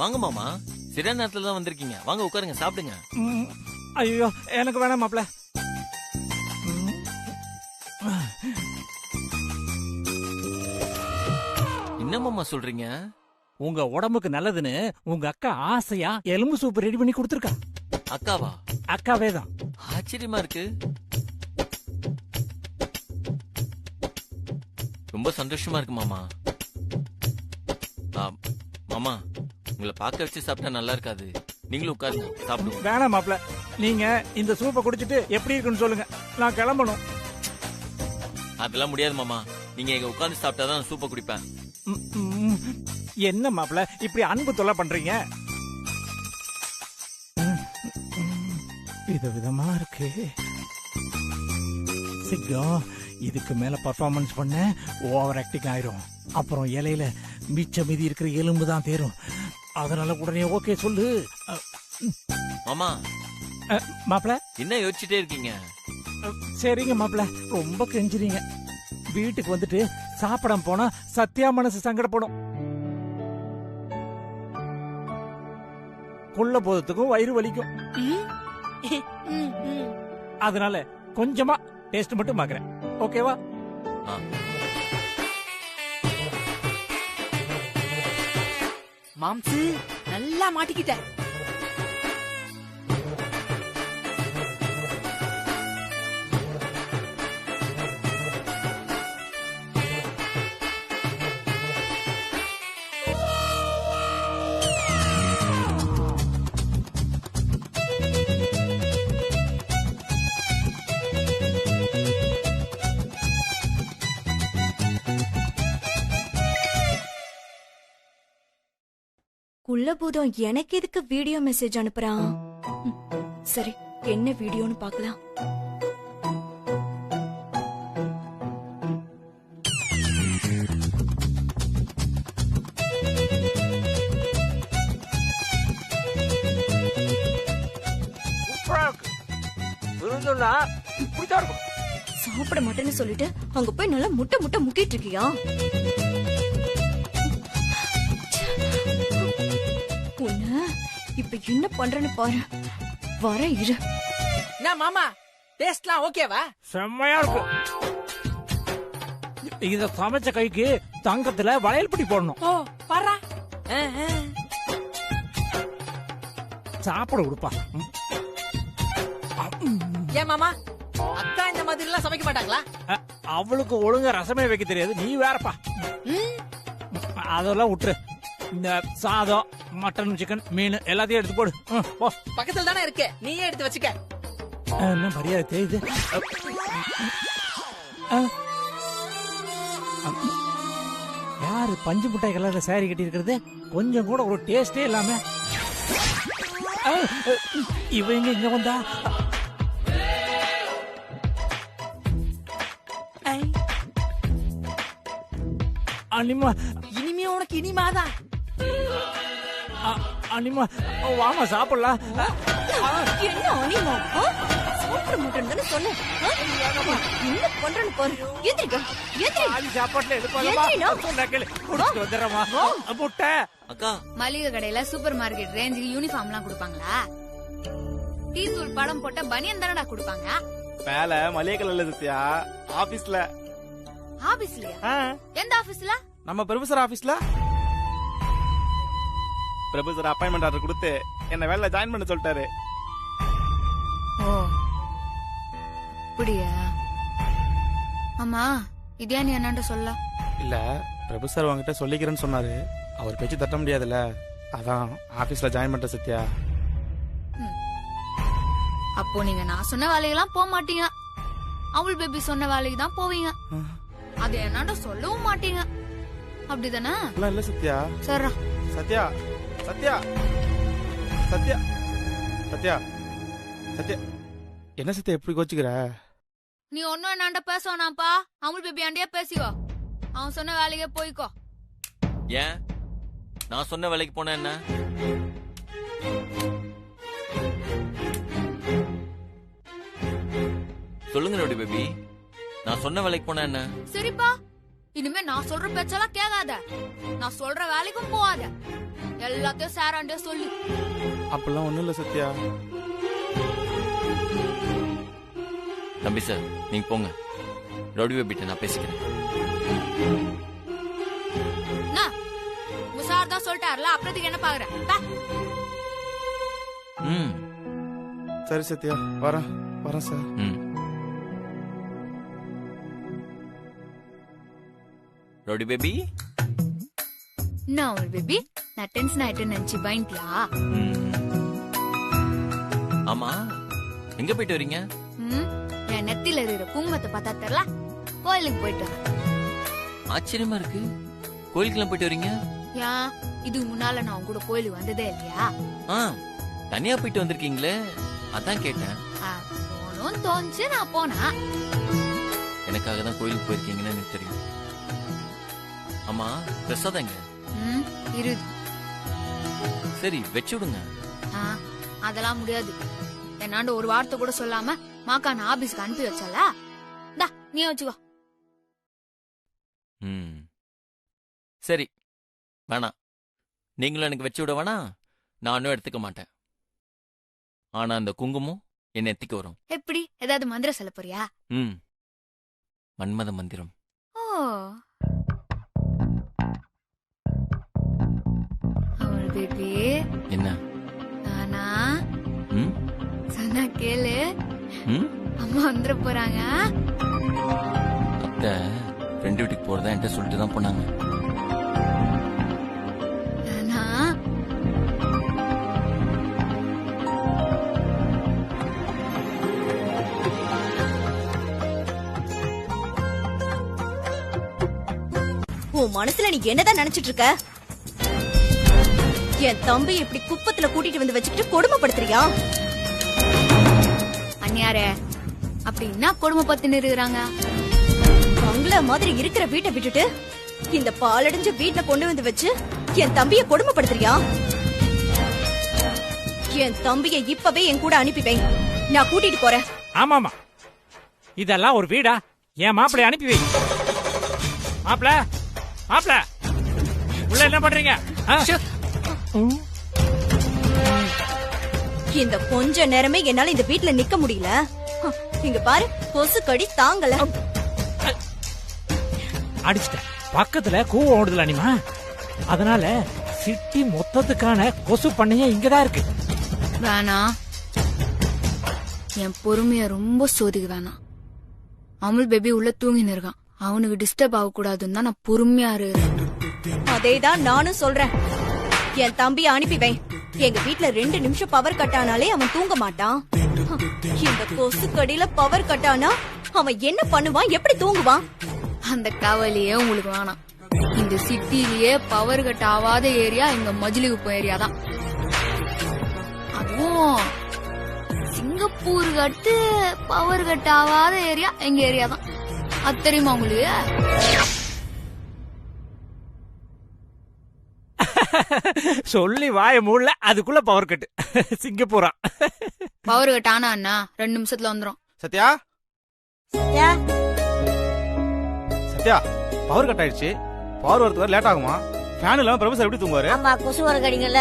வாங்க மாமா, சரியான நேரத்துல தான் வந்திருக்கீங்க. வாங்க உட்காருங்க, சாப்பிடுங்க. ஐயோ எனக்கு வேணாம் மாப்ள. என்ன மாமா சொல்றீங்க? உங்க உடம்புக்கு நல்லதுன்னு உங்க அக்கா ஆசையா எலும்பு சூப் ரெடி பண்ணி கொடுத்துருக்கா. அக்காவா? அக்காவே தான். ஆச்சரியமா இருக்கு. ரொம்ப சந்தோஷமா இருக்கு மாமா. மாமா உங்களை பார்க்க வச்சு சாப்பிட்டா நல்லா இருக்காது. நீங்களும் உட்காருங்க, சாப்பிடுங்க. வேணாம் மாப்ள, நீங்க இந்த சூப்பை குடிச்சிட்டு எப்படி இருக்குன்னு சொல்லுங்க, நான் கிளம்பணும். அதெல்லாம் முடியாது மாமா, நீங்க எங்க உட்கார்ந்து சாப்பிட்டாதான் சூப்பை குடிப்பேன். என்ன மாப்ள இப்படி அன்பு தொல்லை பண்றீங்க? விதவிதமா இருக்கு. சிக்கம் இதுக்கு மேல பர்ஃபார்மன்ஸ் பண்ண ஓவர் ஆக்டிங் ஆயிரும். அப்புறம் இலையில மிச்ச மீதி இருக்கிற எலும்பு தான் தேரும். அதனால உடனே ஓகே சொல்லு. மாமா மாப்ள என்ன யோசிச்சுட்டே இருக்கீங்க? சரிங்க மாப்ள, ரொம்ப கெஞ்சுறீங்க. வீட்டுக்கு வந்துட்டு சாப்பிடாம போனா சத்யா மனசு சங்கடப்படும். கொள்ள போதத்துக்கும் வயிறு வலிக்கும். அதனால கொஞ்சமா டேஸ்ட் மட்டும் பாக்குறேன். ஓகேவா? மாம்சு நல்லா மாட்டிக்கிட்ட. குள்ளபூதம் எனக்கு எதுக்கு வீடியோ மெசேஜ் அனுப்புறான்? சரி, என்ன வீடியோன்னு பார்க்கலாம். சாப்பிட மாட்டேன்னு சொல்லிட்டு அங்க போய் நல்லா முட்டை முட்டை முக்கிட்டு இருக்கியா? இப்ப என்ன பண்றேன்னு பாரு. வர இரு. என்ன மாமா, டேஸ்ட்லாம் ஓகேவா? செம்மையா இருக்கும். இத சமைச்ச கைக்கு தங்கத்துல வளையல் பிடி போடணும். ஓ பாரா, சாப்பிட கொடுப்பா. ஏன் மாமா, அக்கா இந்த மாதிரி எல்லாம் சமைக்க மாட்டாங்களா? அவளுக்கு ஒழுங்கா ரசமே வைக்க தெரியாது, நீ வேறப்பா. அதெல்லாம் விட்டுரு. இந்த சாதம், மட்டன், சிக்கன், மீன் எல்லாத்தையும் எடுத்து போடு. பக்கத்துல தானே இருக்கு, நீயே எடுத்து வச்சுக்க. என்ன மரியாதை தெரியுது? யாரு பஞ்சு முட்டாய் கலர்ல சாரி கட்டி இருக்கிறது? கொஞ்சம் கூட ஒரு டேஸ்டே இல்லாம. இவங்க இங்க வந்தா அனிமா, இனிமே உனக்கு இனிமாதான். அனிமா வாமா சாப்பிடலாம். என்ன அனிமா, சாப்பிட மாட்டேன்னு தானே சொன்னேன். என்ன பண்றேன்னு பாரு. எந்திரிக்கா, எந்திரி. சாப்பாட்டுல முட்டை. அக்கா, மளிகை கடையில சூப்பர் மார்க்கெட் ரேஞ்சுக்கு யூனிஃபார்ம் எல்லாம் கொடுப்பாங்களா? டீ தூள் படம் போட்ட பனியன் தானடா கொடுப்பாங்க. மேல மளிகை கடையில சத்யா, ஆபீஸ்ல. ஆபீஸ்லயா? எந்த ஆபீஸ்ல? நம்ம ப்ரொஃபசர் ஆபீஸ்ல. ப்ரொஃபசர் அப்பாயின்மெண்ட் ஆர்டர் கொடுத்து என்ன வேலையில ஜாயின் பண்ண சொல்லிட்டாரு. ஓ அப்படியா? ஆமா இதே நீ என்னன்ட்டு சொல்ல. இல்ல பிரபு சார் உங்ககிட்ட சொல்லிக்கிறேன்னு சொன்னாரு. அவர் பேச்சு தட்ட முடியாதுல்ல, அதான் ஆபீஸ்ல ஜாயின் பண்ற சத்யா. அப்போ நீங்க நான் சொன்ன வேலையெல்லாம் போக மாட்டீங்க, அமுல் பேபி சொன்ன வேலைக்கு தான் போவீங்க. அது என்னடா சொல்லவும் மாட்டீங்க, அப்படிதானே? இல்ல சத்யா. சரிடா. சத்யா சத்யா சத்யா சத்யா சத்யா என்ன சத்யா எப்படி கோச்சுக்கிற? நீ ஒன்னும் என்னாண்ட பேச வேணாம்ப்பா, அமுல் பேபி ஆண்டியா பேசிக்கோ. அவன் சொன்ன வேலைக்கே போய்க்கோ. ஏன் நான் சொன்ன வேலைக்கு போன என்ன? சொல்லுங்க ரோடி பேபி, நான் சொன்ன வேலைக்கு போன என்ன? சரிப்பா, இனிமே நான் சொல்ற பேச்செல்லாம் கேட்காத, நான் சொல்ற வேலைக்கும் போகாத, எல்லாத்தையும் சாராண்டே சொல்லு. அப்பெல்லாம் ஒண்ணும் இல்ல சத்யா. தம்பி சார் நீங்க போங்க, ரோடி பேபிட்ட நான் பேசிக்கிறேன். முசார் தான் சொல்லிட்டாருல, அப்புறத்துக்கு என்ன பாக்குறேன்? சரி சத்யா, வரேன் சார். ரோடி பேபி, என்ன அமுல் பேபி, நான் டென்ஷன் ஆயிட்டேன்னு நினைச்சு பயந்தியா? ஆமா எங்க போயிட்டு வரீங்க? என் நெத்தில இருக்கிற குங்குமத்தை பார்த்தா தெரியல, கோயிலுக்கு போயிட்டு வரேன். ஆச்சரியமா இருக்கு, கோயிலுக்குலாம் போயிட்டு வரீங்க? ஏன் இதுக்கு முன்னால நான் உங்க கூட கோயிலுக்கு வந்ததே இல்லையா? தனியா போயிட்டு வந்திருக்கீங்களே, அதான் கேட்டேன். போகணும்னு தோணுச்சு, நான் போனா. எனக்காக தான் கோயிலுக்கு போயிருக்கீங்கன்னு எனக்கு தெரியும். ஆமா பிரசாதம் எங்க? இரு. சரி வச்சு விடுங்க. அதெல்லாம் முடியாது, என்னாண்டு ஒரு வார்த்தை கூட சொல்லாம மாக்கான ஆபீஸ்க்கு அனுப்பி வச்சால, நீ வச்சுக்கோ. சரி வேணாம், நீங்களும் எனக்கு வச்சு விட வேணாம், நானும் எடுத்துக்க மாட்டேன். ஆனா அந்த குங்குமம் என்ன எத்திக்க வரும். எப்படி, ஏதாவது மந்திரம் சொல்ல போறியா? மன்மத மந்திரம். ஓ அமுல் பேபி, என்ன? நானா சொன்னா கேளு, அம்மா வந்துட போறாங்க. அத்தை ஃப்ரெண்டு வீட்டுக்கு போறதா என்கிட்ட சொல்லிட்டு தான் போனாங்க. உன் மனசுல நீ என்னதான் நினைச்சிட்டு இருக்க? என் தம்பி இப்படி குப்பத்துல கூட்டிட்டு வந்து வச்சுக்கிட்டு கொடுமைப்படுத்துறியா? அண்ணியாரே, அப்படி என்ன கொடுமைப்பட்டு இருக்கிறாங்க? பங்களா மாதிரி இருக்கிற வீட்டை விட்டுட்டு இந்த பாலடைஞ்ச வீட்டை கொண்டு வந்து வச்சு என் தம்பிய கொடுமைப்படுத்துறியா? என் தம்பிய இப்பவே என் கூட அனுப்பி வை, நான் கூட்டிட்டு போறேன். ஆமாமா, இதெல்லாம் ஒரு வீடா? என் மாப்பிளை அனுப்பி வை. மாப்பிள மாப்பிள, உள்ள என்ன பண்றீங்க? இந்த கொஞ்ச நேரமே என்னால இந்த வீட்டுல நிக்க முடியல. இங்க பாரு, கொசு கடி தாங்கல. அடிச்சிட்டேன், பக்கத்துல கூவம் ஓடுதுல அனிமா, அதனால சிட்டி மொத்தத்துக்கான கொசு பண்ணையே இங்கதான் இருக்கு. வேணாம், என் பொறுமைய ரொம்ப சோதிக்க வேணாம். அமுல் பேபி உள்ள தூங்கின்னு இருக்கான், அவனுக்கு டிஸ்டர்ப் ஆக கூடாதுன்னு தான் நான் பொறுமையா இருக்கேன். அதேதான் நானும் சொல்றேன், என் தம்பிய அனுப்பி வை. எங்க வீட்டுல 2 நிமிஷம் பவர் கட் ஆனாலே அவன் தூங்க மாட்டான். இந்த கொசு கடியில பவர் கட் ஆனா அவன் என்ன பண்ணுவான், எப்படி தூங்குவான்? அந்த கவலையே உங்களுக்கு வேணாம். இந்த சிட்டிலேயே பவர் கட் ஆகாத ஏரியா எங்க மஜிலிகுப்பம் ஏரியா தான். அதுவும் சிங்கப்பூருக்கு அடுத்து பவர் கட் ஆகாத ஏரியா எங்க ஏரியா தான். அது தெரியுமா உங்களுக்கு? சொல்லி வாய மூடல, அதுக்குள்ள பவர் கட்டு. சிங்கப்பூரா பவர் கட் ஆனா அண்ணா 2 நிமிஷத்துல வந்துரும். சத்யா சத்யா சத்யா, பவர் கட் ஆயிடுச்சு. பவர் வரதுக்கு லேட் ஆகுமா? ஃபேன் இல்லாம பிரபு சார் எப்படி தூங்குவாரு? ஆமா, கொசு வர கடிங்கல்ல.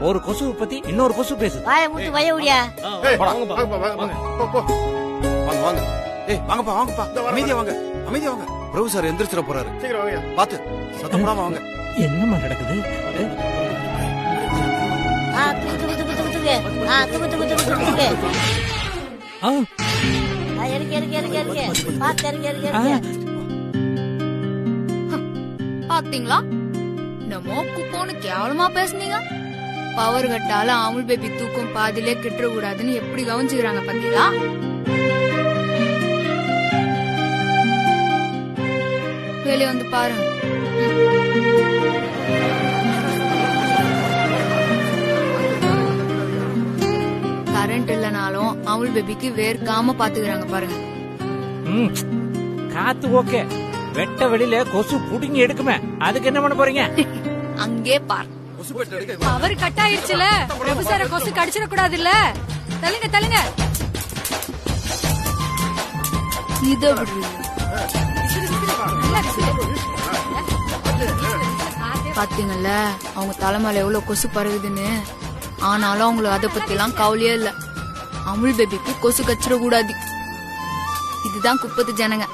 ஒரு கொசு பத்தி இன்னொரு கொசு பேசு. வாய முட்டு வய உடியா. வாங்க. ஏய் வாங்கப்பா வாங்கப்பா, அமைதியா வாங்க, அமைதியா வாங்க. பிரபு சார் எந்திரிச்சிட போறாரு, சீக்கிரம் வாங்க. பாத்து சத்தம் போடாம வாங்க. என்னமா நடக்குது? தூக்கு. பாத்தீங்களா நம்ம குப்போன்னு கேவலமா பேசுனீங்க. பவர் கட்டால அமுல் பேபி தூக்கம் பாதிலே கிட்ட கூடாதுன்னு எப்படி கவனிச்சுக்கிறாங்க பாத்தீங்களா? வெளியே வந்து பாருங்க. கரண்ட் இல்லனாலும் அமுல் பேபிக்கு வேர்க்காம பாத்துக்கிறாங்க பாருங்க. காத்து ஓகே, வெட்ட வெளியில கொசு புடிங்கி எடுக்குமே, அதுக்கு என்ன பண்ண போறீங்க? அங்கே பார். அவர் கட் ஆயிருச்சுல, பிரபு சார கொசு கடிச்சிட கூடாது இல்ல. தள்ளுங்க தள்ளுங்க. இதோ பாத்தீங்கல்ல அவங்க தலைமையில எவ்வளவு கொசு பரவுதுன்னு. ஆனாலும் அவங்களுக்கு அதை பத்தி எல்லாம் கவலையே இல்ல. அமுல் பேபிக்கு கொசு கச்சிட கூடாது. இதுதான் குப்பத்து ஜனங்க.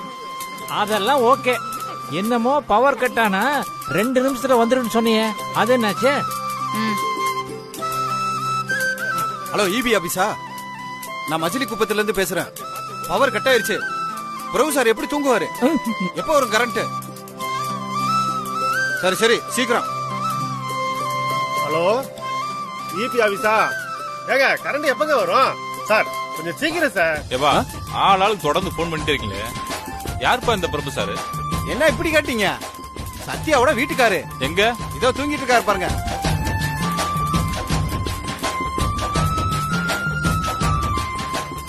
அதெல்லாம் ஓகே. என்னமோ பவர் கட் ஆனா 2 நிமிஷத்துல வந்துடும் சொன்னீங்க, அது என்னாச்சு? ஹலோ இபி ஆபீஸா? நான் மஜிலி குப்பத்துல இருந்து பேசுறேன். பவர் கட் ஆயிருச்சு. பிரபு சார் எப்படி தூங்குவாரு? எப்ப வரும் கரண்ட்? சரி சரி சீக்கிரம். ஹலோ இபி ஆபீஸா? ஏங்க கரண்ட் எப்பங்க வரும் சார்? கொஞ்சம் சீக்கிரம் சார். ஏவா ஆளாளுக்கு தொடர்ந்து போன் பண்ணிட்டே இருக்கீங்களே, யாருப்பா இந்த பிரபு சார்? என்ன இப்படி கேட்டீங்க? சத்யாவோட வீட்டுக்காரு. எங்க? இதோ தூங்கிட்டு இருக்காரு பாருங்க.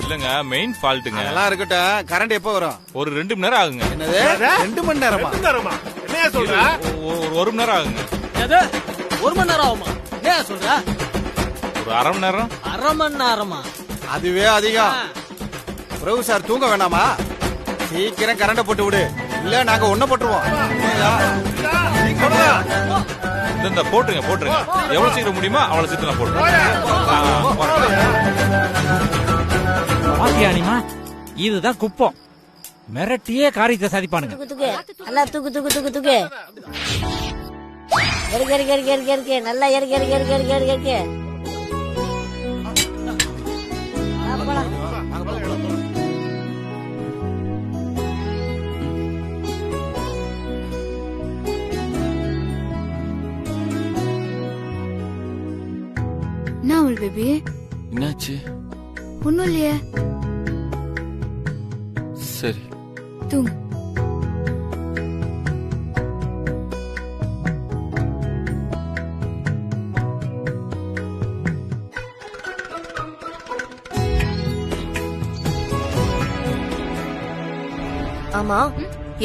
இல்லங்க மெயின் ஃபால்ட்டுங்க. அதெல்லாம் இருக்கட்டும், கரண்ட் எப்ப வரும்? ஒரு 2 மணி நேரம் ஆகுங்க. என்னது 2 மணி நேரமா? என்ன சொல்ற? ஒரு மணி நேரம் ஆகுங்க. எது 1 மணி நேரம் ஆகுமா? என்ன சொல்ற? ஒரு அரை மணி நேரம். அரை மணி நேரமா? அதுவே அதிகம். பிரபு சார் தூங்க வேணாமா? சீக்கிரம் கரண்ட போட்டு விடு, இல்ல நாங்க ஒண்ணு போட்டுருவோம். இந்த போட்டுருங்க போட்டுருங்க, எவ்வளவு சீக்கிரம் முடியுமா அவ்வளவு சீக்கிரம் நான் போட்டுருவேன். பாத்தியானிமா, இதுதான் குப்பம். மிரட்டியே காரியத்தை சாதிப்பானுங்க. நல்லா தூக்கு தூக்கு தூக்கு தூக்கு. எருக்கு நல்லா எருக்கு. என்ன அமுல் பேபி? என்னாச்சு? ஒண்ணும் இல்லையே. சரி தூங்கு. ஆமா,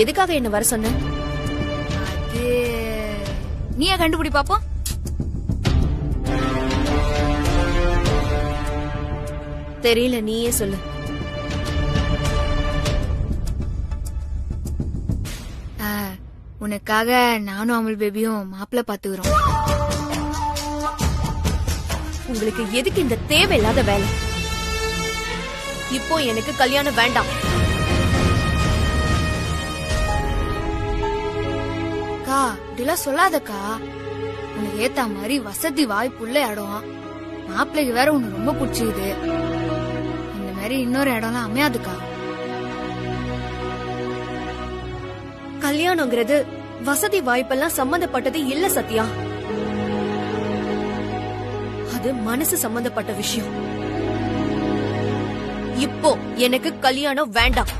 எதுக்காக என்ன வர சொன்ன? நீயே கண்டுபிடி பாப்போம். தெரியல, நீயே சொல்லு. உனக்காக நானும் அமுல் பேபியும் மாப்பிள்ள பாத்துக்கிறோம். உங்களுக்கு எதுக்கு இந்த தேவையில்லாத வேலை? இப்போ எனக்கு கல்யாணம் வேண்டாம். அக்கா இப்படிலாம் சொல்லாதக்கா. உனக்கு ஏத்த மாதிரி வசதி வாய்ப்புள்ள இடம். மாப்பிள்ளைக்கு வேற உனக்கு ரொம்ப பிடிச்சிக்குது. இந்த மாதிரி இன்னொரு இடம்லாம் அமையாதுக்கா. கல்யாணங்கிறது வசதி வாய்ப்பெல்லாம் சம்பந்தப்பட்டது இல்ல சத்யா. அது மனசு சம்பந்தப்பட்ட விஷயம். இப்போ எனக்கு கல்யாணம் வேண்டாம்.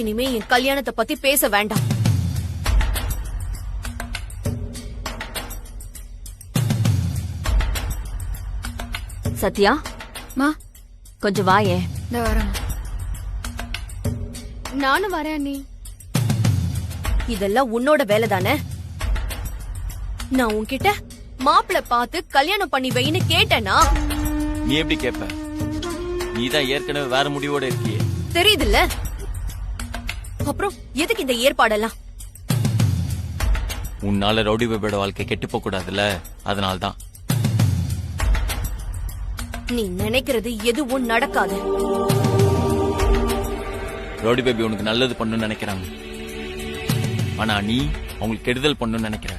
இனிமே என் கல்யாணத்தை பத்தி பேச வேண்டாம். சத்யா மா கொஞ்சம் வாயே. இந்த வரேன். நானும் வரேன். நீ இதெல்லாம் உன்னோட வேலை தானே? நான் உன்கிட்ட மாப்பிள்ள பார்த்து கல்யாணம் பண்ணி வைன்னு கேட்டேனா? நீ எப்படி கேப்ப? நீதான் ஏற்கனவே வேற முடிவோட இருக்கியே. தெரியுதுல்ல. அப்புறம் எதுக்கு இந்த ஏற்பாடெல்லாம்? உன்னால ரவுடி பேபியோட வாழ்க்கை கெட்டு போக கூடாதுல்ல, அதனால்தான். நீ நினைக்கிறது எதுவும் நடக்காது. ரவுடி பேபி உனக்கு நல்லது பண்ணணும்னு நினைக்கிறாங்க, ஆனா நீ அவங்களுக்கு கெடுதல் பண்ணணும்னு நினைக்கிற.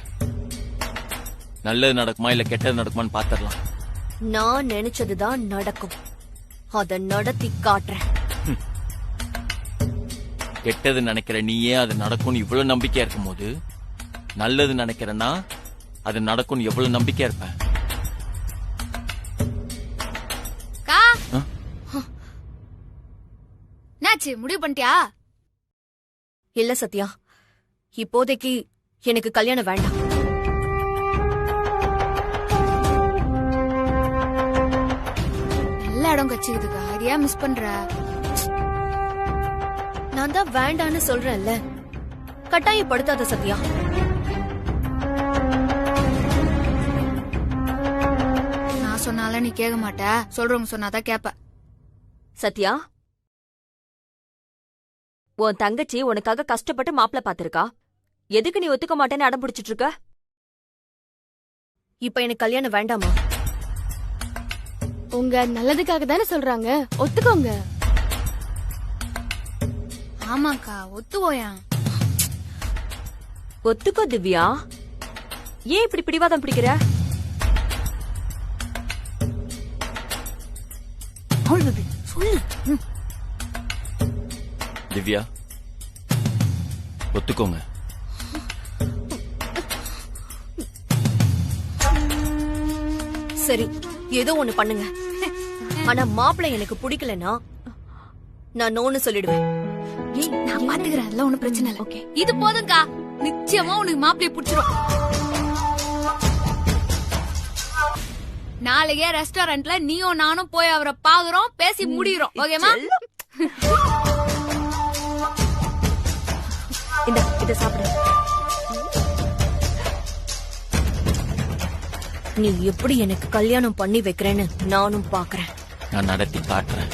நல்லது நடக்குமா இல்ல கெட்டது நடக்குமான்னு பாத்துடலாம். நான் நினைச்சதுதான் நடக்கும். அத நடத்தி காட்டுறேன். கெட்டது நினைக்கிற நீயே அது நடக்கும்னு இவ்வளவு நம்பிக்கையா இருக்கும் போது நல்லது நினைக்கிறேன்னா அது நடக்கும்னு எவ்வளவு நம்பிக்கையா இருப்பேன். என்னாச்சு, முடிவு பண்ணிட்டியா? இல்ல சத்யா, இப்போதைக்கு எனக்கு கல்யாணம் வேண்டாம். நல்ல இடம் கச்சிக்குதுக்கா, அது ஏன் மிஸ் பண்ற? நான் தான் வேண்டான்னு சொல்றேன்ல, கட்டாயப்படுத்தாத சத்யா. நான் சொன்னால நீ கேட்க மாட்ட, சொல்றவங்க சொன்னாதான் கேப்ப. சத்யா, உன் தங்கச்சி உனக்காக கஷ்டப்பட்டு மாப்பிள்ள பாத்திருக்கா. எதுக்கு நீ ஒத்துக்க மாட்டேன்னு அடம் பிடிச்சிட்டு இருக்க? இப்ப எனக்கு கல்யாணம் வேண்டாமா? உங்க நல்லதுக்காக தானே சொல்றாங்க, ஒத்துக்கோங்க. ஆமாக்கா, ஒத்துவோயா. ஒத்துக்கோ திவ்யா. ஏன் இப்படி பிடிவாதம் பிடிக்கிற? சொல்லு. திவ்யா, ஒத்துக்கோங்க. சரி, ஏதோ ஒண்ணு பண்ணுங்க. ஆனா மாப்பிள்ளை எனக்கு பிடிக்கலன்னா நான் நோன்னு சொல்லிடுவேன். நான் பாத்துக்கிறேன், அதெல்லாம் ஒண்ணும் பிரச்சனை இல்ல. ஓகே, இது போதும்க்கா. நிச்சயமா உனக்கு மாப்பிள்ளைய பிடிச்சிரும். நாளைக்கே ரெஸ்டாரண்ட்ல நீயும் நானும் போய் அவரை பாக்குறோம், பேசி முடிகிறோம். ஓகேமா? இத சாப்பிடு. நீ எப்படி எனக்கு கல்யாணம் பண்ணி வைக்கிறேன்னு நானும் பாக்குறேன். நான் நடத்தி காட்டுறேன்.